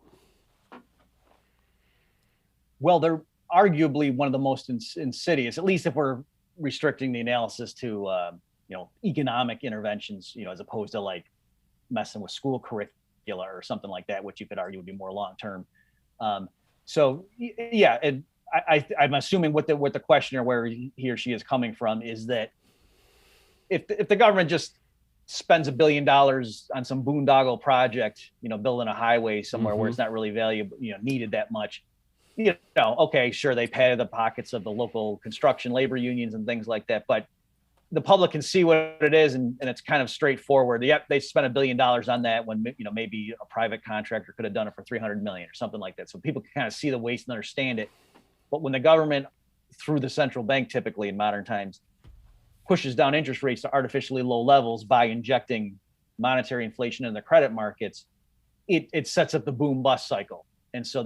Well, they're arguably one of the most insidious, at least if we're restricting the analysis to, economic interventions, as opposed to like messing with school curricula or something like that, which you could argue would be more long-term. I'm assuming what the questioner, where he or she is coming from, is that if the government just spends $1 billion on some boondoggle project, building a highway somewhere where it's not really valuable, needed that much, okay, sure, they padded the pockets of the local construction labor unions and things like that, but the public can see what it is, and it's kind of straightforward. Yep, they spent $1 billion on that when maybe a private contractor could have done it for 300 million or something like that. So people can kind of see the waste and understand it. But when the government, through the central bank, typically in modern times, pushes down interest rates to artificially low levels by injecting monetary inflation in the credit markets, it sets up the boom bust cycle. And so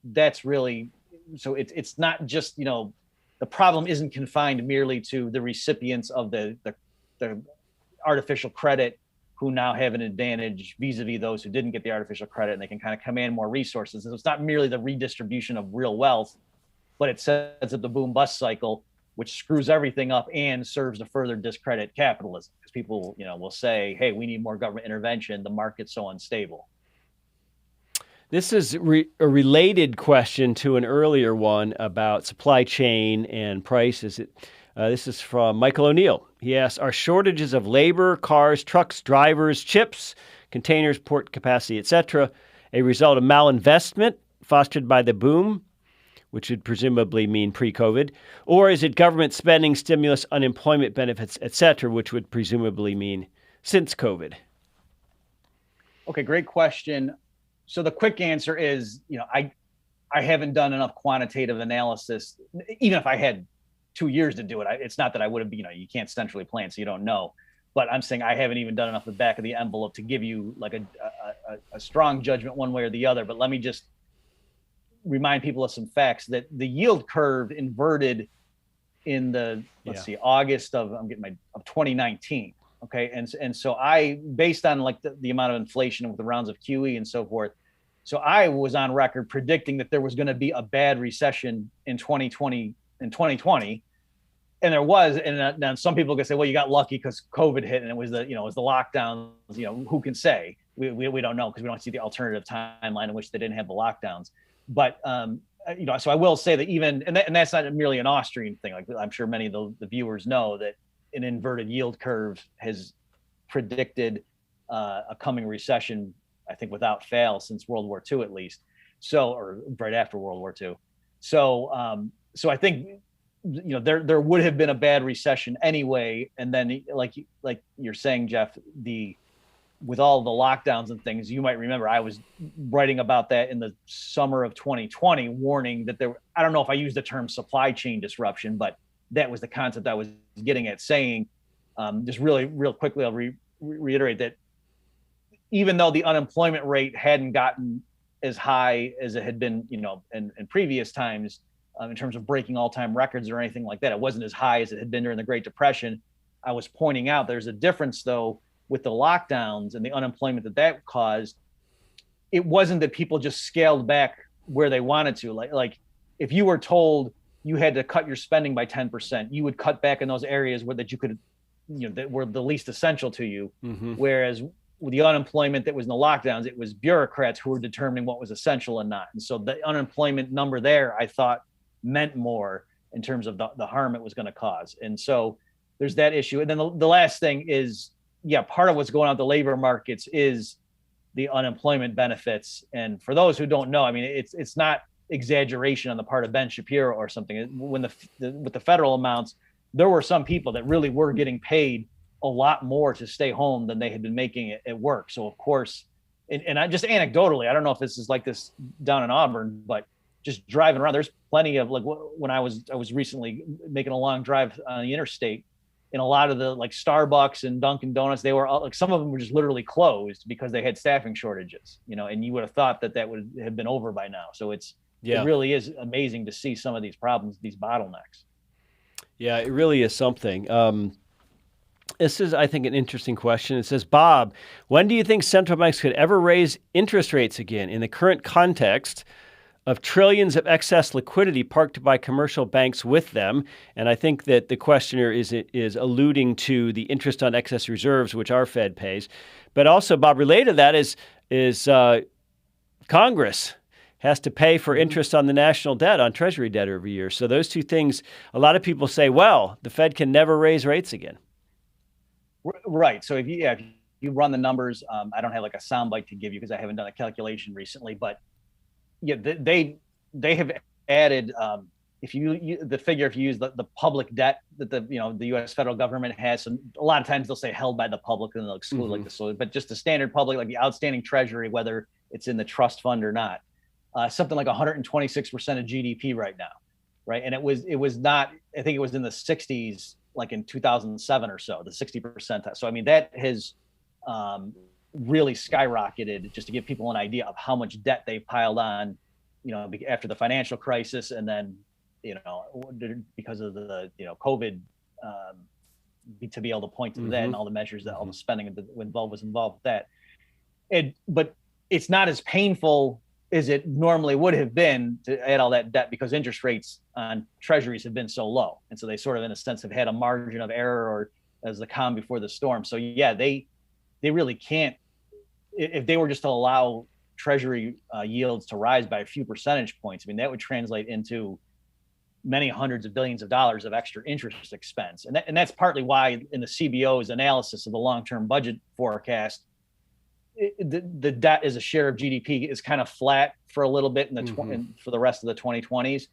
that's really, so it's not just, the problem isn't confined merely to the recipients of the artificial credit who now have an advantage vis-a-vis those who didn't get the artificial credit, and they can kind of command more resources. So it's not merely the redistribution of real wealth, but it sets up the boom bust cycle, which screws everything up and serves to further discredit capitalism, because people, will say, hey, we need more government intervention. The market's so unstable. This is a related question to an earlier one about supply chain and prices. This is from Michael O'Neill. He asks, are shortages of labor, cars, trucks, drivers, chips, containers, port capacity, etc., a result of malinvestment fostered by the boom, which would presumably mean pre-COVID, or is it government spending, stimulus, unemployment benefits, etc., which would presumably mean since COVID? Okay, great question. So the quick answer is, I haven't done enough quantitative analysis. Even if I had 2 years to do it, it's not that I would have, you can't centrally plan, so you don't know. But I'm saying I haven't even done enough the back of the envelope to give you like a strong judgment one way or the other. But let me just remind people of some facts that the yield curve inverted in the, August of 2019. Okay. And so based on like the amount of inflation with the rounds of QE and so forth. So I was on record predicting that there was going to be a bad recession in 2020. And there was, and now some people can say, well, you got lucky because COVID hit and it was the lockdowns, who can say? We don't know, because we don't see the alternative timeline in which they didn't have the lockdowns. But, so I will say that and that's not merely an Austrian thing. Like I'm sure many of the viewers know that an inverted yield curve has predicted a coming recession, I think, without fail since World War II, at least. So, or right after World War II. So, so I think, there would have been a bad recession anyway. And then like you're saying, Jeff, with all the lockdowns and things, you might remember I was writing about that in the summer of 2020, warning that I don't know if I used the term supply chain disruption, but that was the concept I was getting at, saying, just really real quickly, I'll reiterate that even though the unemployment rate hadn't gotten as high as it had been, in previous times, in terms of breaking all-time records or anything like that, it wasn't as high as it had been during the Great Depression. I was pointing out there's a difference, though, with the lockdowns and the unemployment that caused. It wasn't that people just scaled back where they wanted to. Like if you were told you had to cut your spending by 10%, you would cut back in those areas that you could, that were the least essential to you. Mm-hmm. Whereas with the unemployment that was in the lockdowns, it was bureaucrats who were determining what was essential and not. And so the unemployment number there, I thought, meant more in terms of the harm it was going to cause. And so there's that issue. And then the last thing is, part of what's going on with the labor markets is the unemployment benefits. And for those who don't know, I mean, it's not exaggeration on the part of Ben Shapiro or something. When with the federal amounts, there were some people that really were getting paid a lot more to stay home than they had been making at work. So of course, and I just anecdotally, I don't know if this is like this down in Auburn, but just driving around, there's plenty of, like, when I was recently making a long drive on the interstate, in a lot of the like Starbucks and Dunkin' Donuts, they were like, some of them were just literally closed because they had staffing shortages, and you would have thought that would have been over by now. So it really is amazing to see some of these problems, these bottlenecks. Yeah, it really is something. This is, I think, an interesting question. It says, Bob, when do you think central banks could ever raise interest rates again in the current context of trillions of excess liquidity parked by commercial banks with them? And I think that the questioner is alluding to the interest on excess reserves, which our Fed pays. But also, Bob, related to that is Congress has to pay for interest on the national debt, on Treasury debt every year. So those two things, a lot of people say, well, the Fed can never raise rates again. Right. So if you run the numbers, I don't have like a soundbite to give you because I haven't done a calculation recently, but they have added if you the figure, if you use the public debt that the U.S. federal government has, and a lot of times they'll say held by the public and they'll exclude like the but just the standard public, like the outstanding treasury, whether it's in the trust fund or not, something like 126% of GDP right now, right? And it was not, I think it was in the 60s, like in 2007 or so, the 60%. So I mean that has really skyrocketed, just to give people an idea of how much debt they piled on, after the financial crisis, and then because of the COVID, to be able to point to that and all the measures that all the spending that was involved with that. But it's not as painful as it normally would have been to add all that debt, because interest rates on treasuries have been so low, and so they sort of, in a sense, have had a margin of error, or as the calm before the storm. So yeah, they really can't, if they were just to allow treasury yields to rise by a few percentage points, I mean, that would translate into many hundreds of billions of dollars of extra interest expense. And that's partly why in the CBO's analysis of the long-term budget forecast, the debt as a share of GDP is kind of flat for a little bit in the for the rest of the 2020s,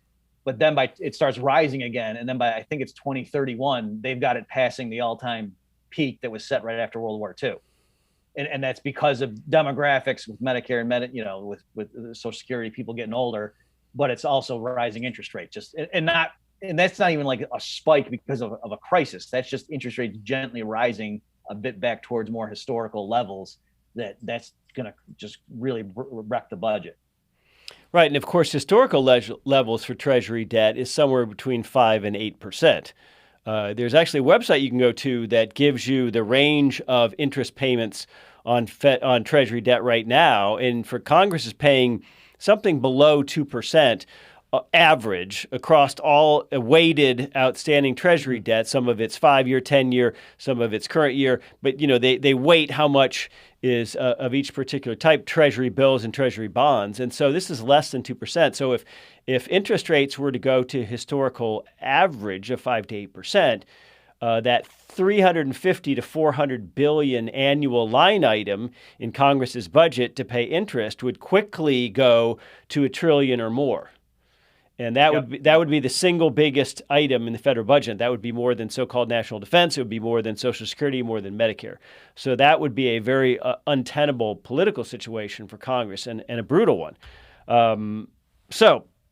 but then it starts rising again, and then by, I think it's 2031, they've got it passing the all-time peak that was set right after World War II. And that's because of demographics with Medicare and with Social Security, people getting older, but it's also rising interest rates. And that's not even like a spike because of a crisis. That's just interest rates gently rising a bit back towards more historical levels. That's going to just really wreck the budget. Right, and of course, historical levels for Treasury debt is somewhere between 5 and 8%. There's actually a website you can go to that gives you the range of interest payments on Treasury debt right now, and for Congress is paying something below 2% average across all weighted outstanding Treasury debt. Some of it's 5-year, 10-year, some of it's current year, but they weight how much is of each particular type, Treasury bills and Treasury bonds, and so this is less than 2%. So if interest rates were to go to historical average of 5 to 8%, that 350 to 400 billion annual line item in Congress's budget to pay interest would quickly go to $1 trillion or more. And that would be the single biggest item in the federal budget. That would be more than so-called national defense. It would be more than Social Security, more than Medicare. So that would be a very untenable political situation for Congress, and a brutal one.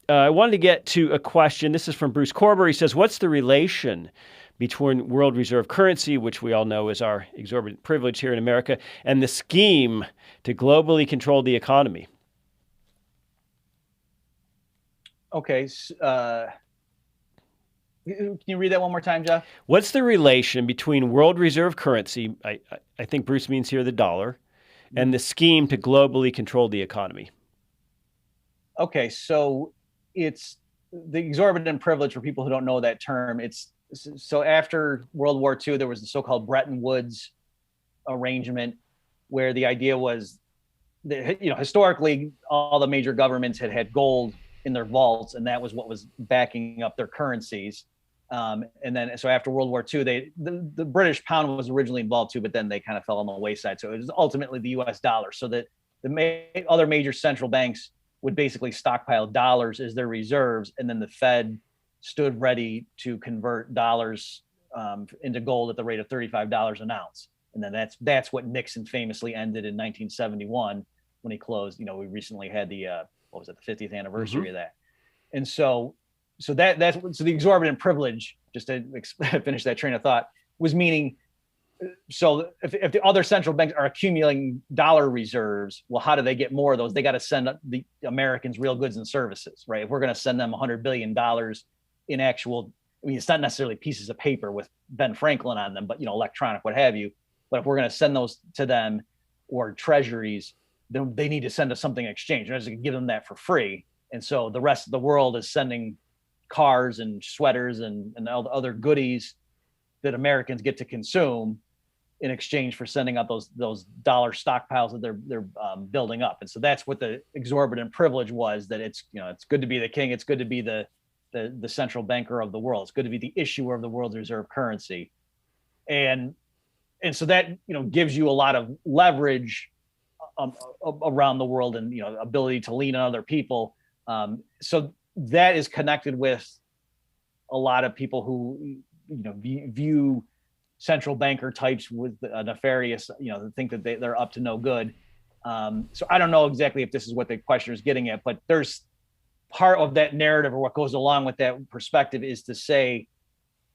I wanted to get to a question. This is from Bruce Korber. He says, what's the relation between world reserve currency, which we all know is our exorbitant privilege here in America, and the scheme to globally control the economy? Okay. Can you read that one more time, Jeff? What's the relation between world reserve currency, I think Bruce means here the dollar, and the scheme to globally control the economy? Okay, so it's the exorbitant privilege, for people who don't know that term. So after World War II, there was the so-called Bretton Woods arrangement, where the idea was that, historically, all the major governments had gold in their vaults, and that was what was backing up their currencies. And then, so after World War II, the British pound was originally involved too, but then they kind of fell on the wayside. So it was ultimately the U.S. dollar. So that the other major central banks would basically stockpile dollars as their reserves, and then the Fed stood ready to convert dollars into gold at the rate of $35 an ounce. And then that's what Nixon famously ended in 1971 when he closed. We recently had the 50th anniversary of that. And so the exorbitant privilege, just to finish that train of thought, was meaning, so if the other central banks are accumulating dollar reserves, well, how do they get more of those? They got to send the Americans real goods and services, right? If we're going to send them $100 billion in actual, it's not necessarily pieces of paper with Ben Franklin on them, but electronic, what have you. But if we're going to send those to them, or treasuries, then they need to send us something in exchange. We're not going to give them that for free. And so the rest of the world is sending cars and sweaters and all the other goodies that Americans get to consume in exchange for sending out those dollar stockpiles that they're building up. And so that's what the exorbitant privilege was, that it's good to be the king. It's good to be the central banker of the world. It's good to be the issuer of the world's reserve currency. And so that, gives you a lot of leverage around the world, and ability to lean on other people. So that is connected with a lot of people who view central banker types with nefarious, think that they're up to no good. So I don't know exactly if this is what the questioner is getting at, but there's part of that narrative, or what goes along with that perspective, is to say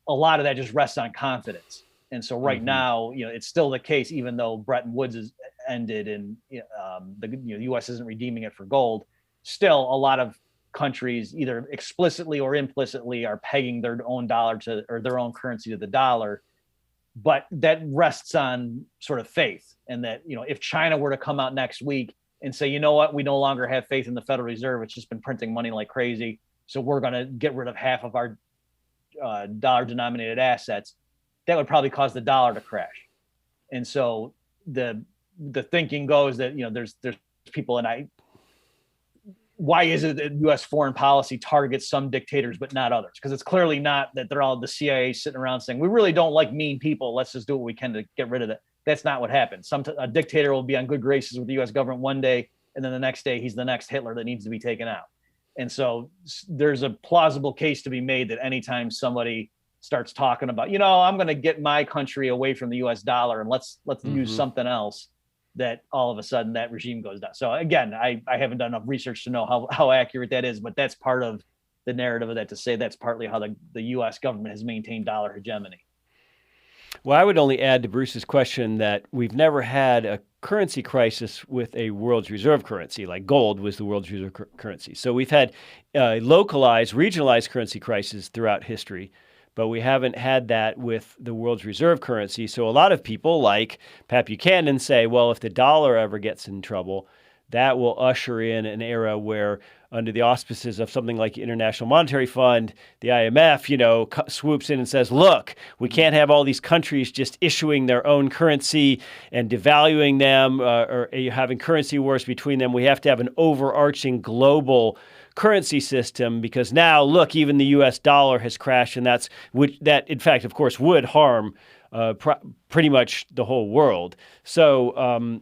a lot of that just rests on confidence. And so right now, it's still the case, even though Bretton Woods has ended and the U.S. isn't redeeming it for gold. Still, a lot of countries, either explicitly or implicitly, are pegging their own dollar to, or their own currency to the dollar. But that rests on sort of faith, and that if China were to come out next week and say, you know what, we no longer have faith in the Federal Reserve, it's just been printing money like crazy, so we're going to get rid of half of our dollar-denominated assets, that would probably cause the dollar to crash. And so the thinking goes that there's people, and why is it that U.S. foreign policy targets some dictators but not others? Because it's clearly not that they're all the CIA sitting around saying, we really don't like mean people, let's just do what we can to get rid of it. That's not what happens. A dictator will be on good graces with the U.S. government one day, and then the next day he's the next Hitler that needs to be taken out. And so there's a plausible case to be made that anytime somebody starts talking about, I'm going to get my country away from the U.S. dollar and let's use something else, that all of a sudden that regime goes down. So again, I haven't done enough research to know how accurate that is, but that's part of the narrative of that, to say that's partly how the U.S. government has maintained dollar hegemony. Well, I would only add to Bruce's question that we've never had a currency crisis with a world's reserve currency, like gold was the world's reserve currency. So we've had localized, regionalized currency crises throughout history, but we haven't had that with the world's reserve currency. So a lot of people like Pat Buchanan say, well, if the dollar ever gets in trouble, that will usher in an era where, under the auspices of something like the International Monetary Fund, the IMF, swoops in and says, look, we can't have all these countries just issuing their own currency and devaluing them or having currency wars between them. We have to have an overarching global currency system, because now, look, even the U.S. dollar has crashed, and that, in fact, of course, would harm pretty much the whole world. So,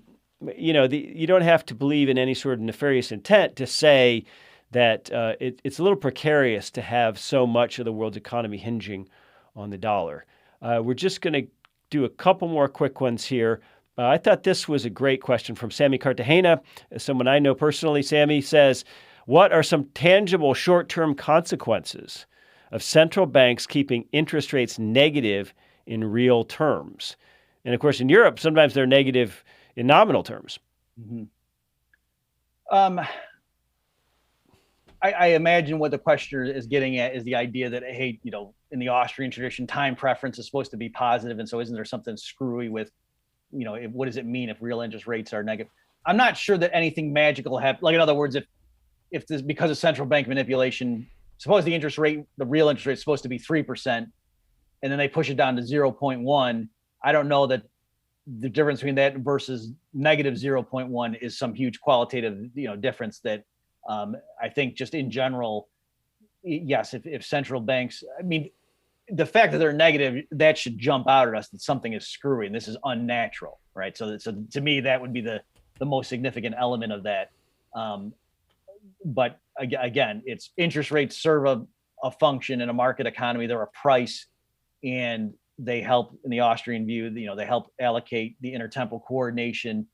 you don't have to believe in any sort of nefarious intent to say that it's a little precarious to have so much of the world's economy hinging on the dollar. We're just going to do a couple more quick ones here. I thought this was a great question from Sammy Cartagena, someone I know personally. Sammy says, what are some tangible short-term consequences of central banks keeping interest rates negative in real terms? And of course, in Europe, sometimes they're negative in nominal terms. Mm-hmm. I imagine what the questioner is getting at is the idea that, hey, in the Austrian tradition, time preference is supposed to be positive, and so isn't there something screwy with, what does it mean if real interest rates are negative? I'm not sure that anything magical happens. Like, in other words, if this, because of central bank manipulation, suppose the real interest rate is supposed to be 3%, and then they push it down to 0.1. I don't know that the difference between that versus negative 0.1 is some huge qualitative, difference that I think just in general, yes, if central banks, the fact that they're negative, that should jump out at us that something is screwy and this is unnatural, right? So to me, that would be the most significant element of that. But again, it's interest rates serve a function in a market economy. They're a price, and they help, in the Austrian view, they help allocate the intertemporal coordination,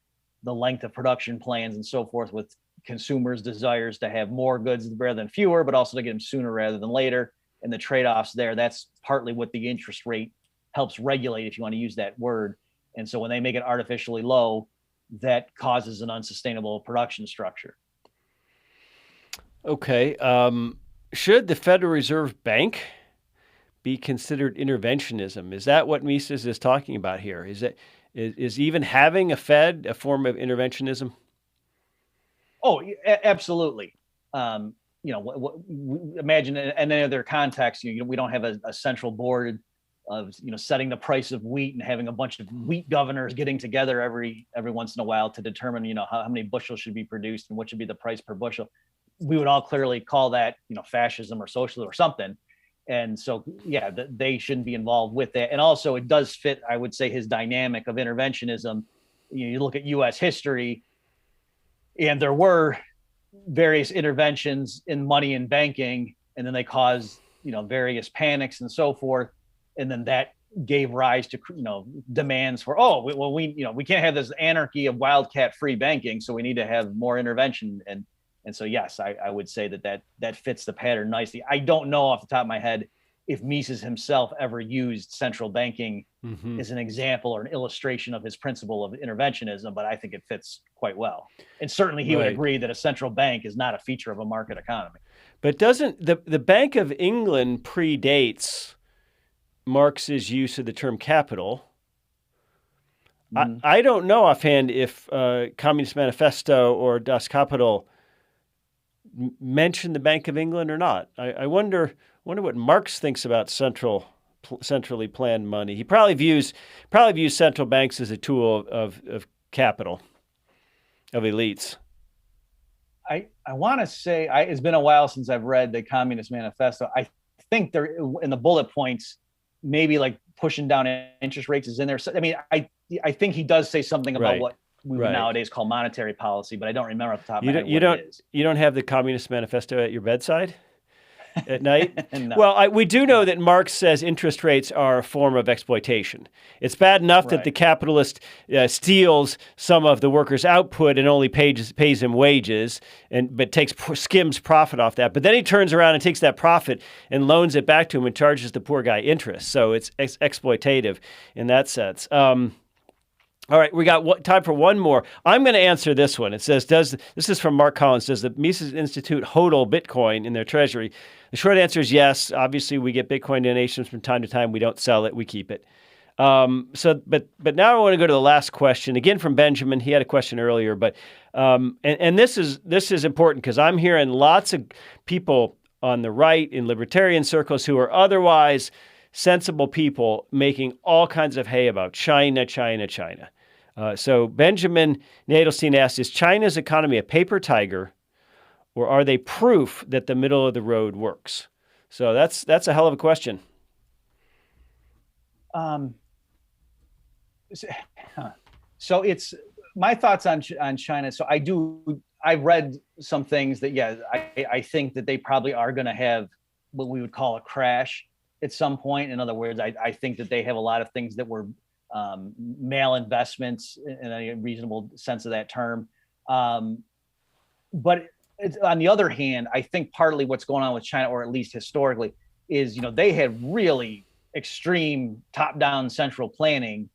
the length of production plans, and so forth, with consumers' desires to have more goods rather than fewer, but also to get them sooner rather than later. And the trade-offs there, that's partly what the interest rate helps regulate, if you want to use that word. And so when they make it artificially low, that causes an unsustainable production structure. Okay. Should the Federal Reserve Bank be considered interventionism? Is that what Mises is talking about here? Is even having a Fed a form of interventionism? Oh, absolutely. Imagine in any other context, we don't have a central board of setting the price of wheat and having a bunch of wheat governors getting together every once in a while to determine how many bushels should be produced and what should be the price per bushel. We would all clearly call that fascism or socialism or something. And so, yeah, they shouldn't be involved with that. And also, it does fit, I would say, his dynamic of interventionism. You look at U.S. history, and there were various interventions in money and banking, and then they caused various panics and so forth. And then that gave rise to, demands for, we can't have this anarchy of wildcat free banking. So we need to have more intervention. And so, yes, I would say that fits the pattern nicely. I don't know off the top of my head if Mises himself ever used central banking as an example or an illustration of his principle of interventionism, but I think it fits quite well. And certainly he would agree that a central bank is not a feature of a market economy. But doesn't the Bank of England predates Marx's use of the term capital? I don't know offhand if Communist Manifesto or Das Kapital mention the Bank of England or not. I wonder what Marx thinks about centrally planned money. He probably views central banks as a tool of capital, of elites. I want to say it's been a while since I've read the Communist Manifesto. I think there in the bullet points, maybe like pushing down interest rates is in there. So, I mean, I think he does say something about what we would nowadays call monetary policy, but I don't remember off the top of my head what it is. You don't have the Communist Manifesto at your bedside at night? No. Well, we do know that Marx says interest rates are a form of exploitation. It's bad enough that the capitalist steals some of the worker's output and only pays him wages, but skims profit off that. But then he turns around and takes that profit and loans it back to him and charges the poor guy interest. So it's exploitative in that sense. All right, we got time for one more. I'm going to answer this one. It says, this is from Mark Collins, does the Mises Institute hodl Bitcoin in their treasury? The short answer is yes. Obviously, we get Bitcoin donations from time to time. We don't sell it. We keep it. But now I want to go to the last question, again from Benjamin. He had a question earlier, but and this is important because I'm hearing lots of people on the right in libertarian circles who are otherwise sensible people making all kinds of hay about China. So Benjamin Nadelstein asked, is China's economy a paper tiger, or are they proof that the middle of the road works? So that's a hell of a question. So it's my thoughts on China. So I've read some things that, I think that they probably are going to have what we would call a crash at some point. In other words, I think that they have a lot of things that were malinvestments in a reasonable sense of that term. But on the other hand, I think partly what's going on with China, or at least historically, is, they had really extreme top-down central planning,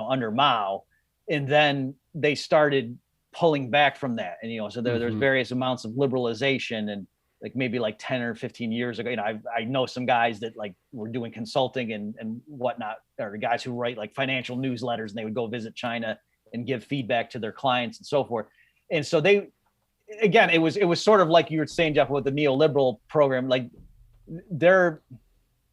under Mao, and then they started pulling back from that. And, so there's various amounts of liberalization, and maybe 10 or 15 years ago, I know some guys that were doing consulting and whatnot, or guys who write financial newsletters, and they would go visit China and give feedback to their clients and so forth. And so it was sort of like you were saying, Jeff, with the neoliberal program,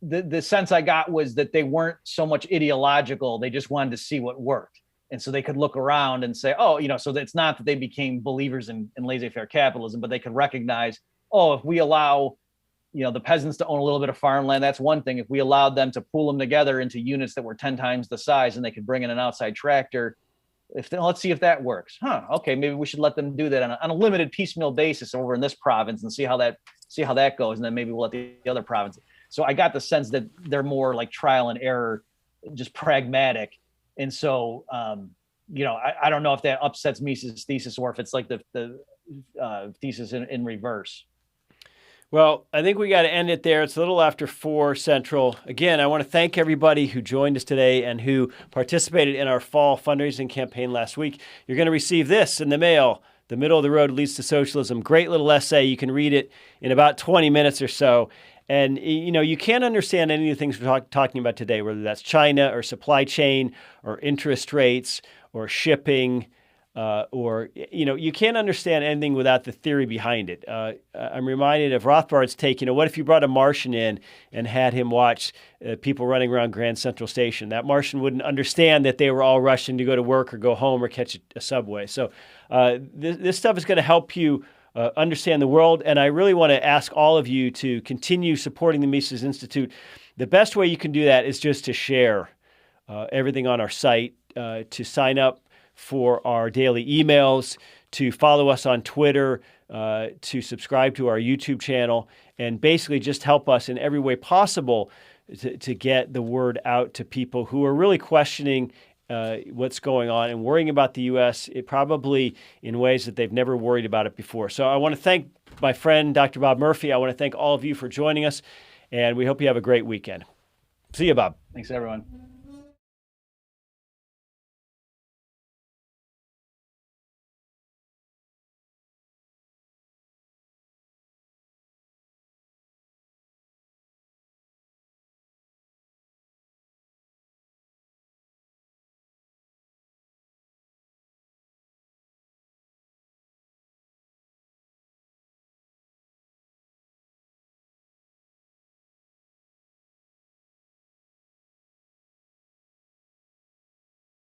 the sense I got was that they weren't so much ideological. They just wanted to see what worked. And so they could look around and say, so it's not that they became believers in laissez-faire capitalism, but they could recognize, if we allow, the peasants to own a little bit of farmland, that's one thing. If we allowed them to pool them together into units that were 10 times the size, and they could bring in an outside tractor, let's see if that works. Okay, maybe we should let them do that on a limited piecemeal basis over in this province and see how that goes, and then maybe we'll let the other province. So I got the sense that they're more like trial and error, just pragmatic. And so, I don't know if that upsets Mises' thesis, or if it's like the thesis in reverse. Well, I think we got to end it there. It's a little after 4 Central. Again, I want to thank everybody who joined us today and who participated in our fall fundraising campaign last week. You're going to receive this in the mail. The Middle of the Road Leads to Socialism. Great little essay. You can read it in about 20 minutes or so. And, you can't understand any of the things we're talking about today, whether that's China or supply chain or interest rates or shipping, or you can't understand anything without the theory behind it. I'm reminded of Rothbard's take, what if you brought a Martian in and had him watch people running around Grand Central Station? That Martian wouldn't understand that they were all rushing to go to work or go home or catch a subway. So this stuff is going to help you understand the world. And I really want to ask all of you to continue supporting the Mises Institute. The best way you can do that is just to share everything on our site, to sign up for our daily emails, to follow us on Twitter, to subscribe to our YouTube channel, and basically just help us in every way possible to get the word out to people who are really questioning what's going on and worrying about the U.S. Probably in ways that they've never worried about it before. So I want to thank my friend, Dr. Bob Murphy. I want to thank all of you for joining us, and we hope you have a great weekend. See you, Bob. Thanks, everyone.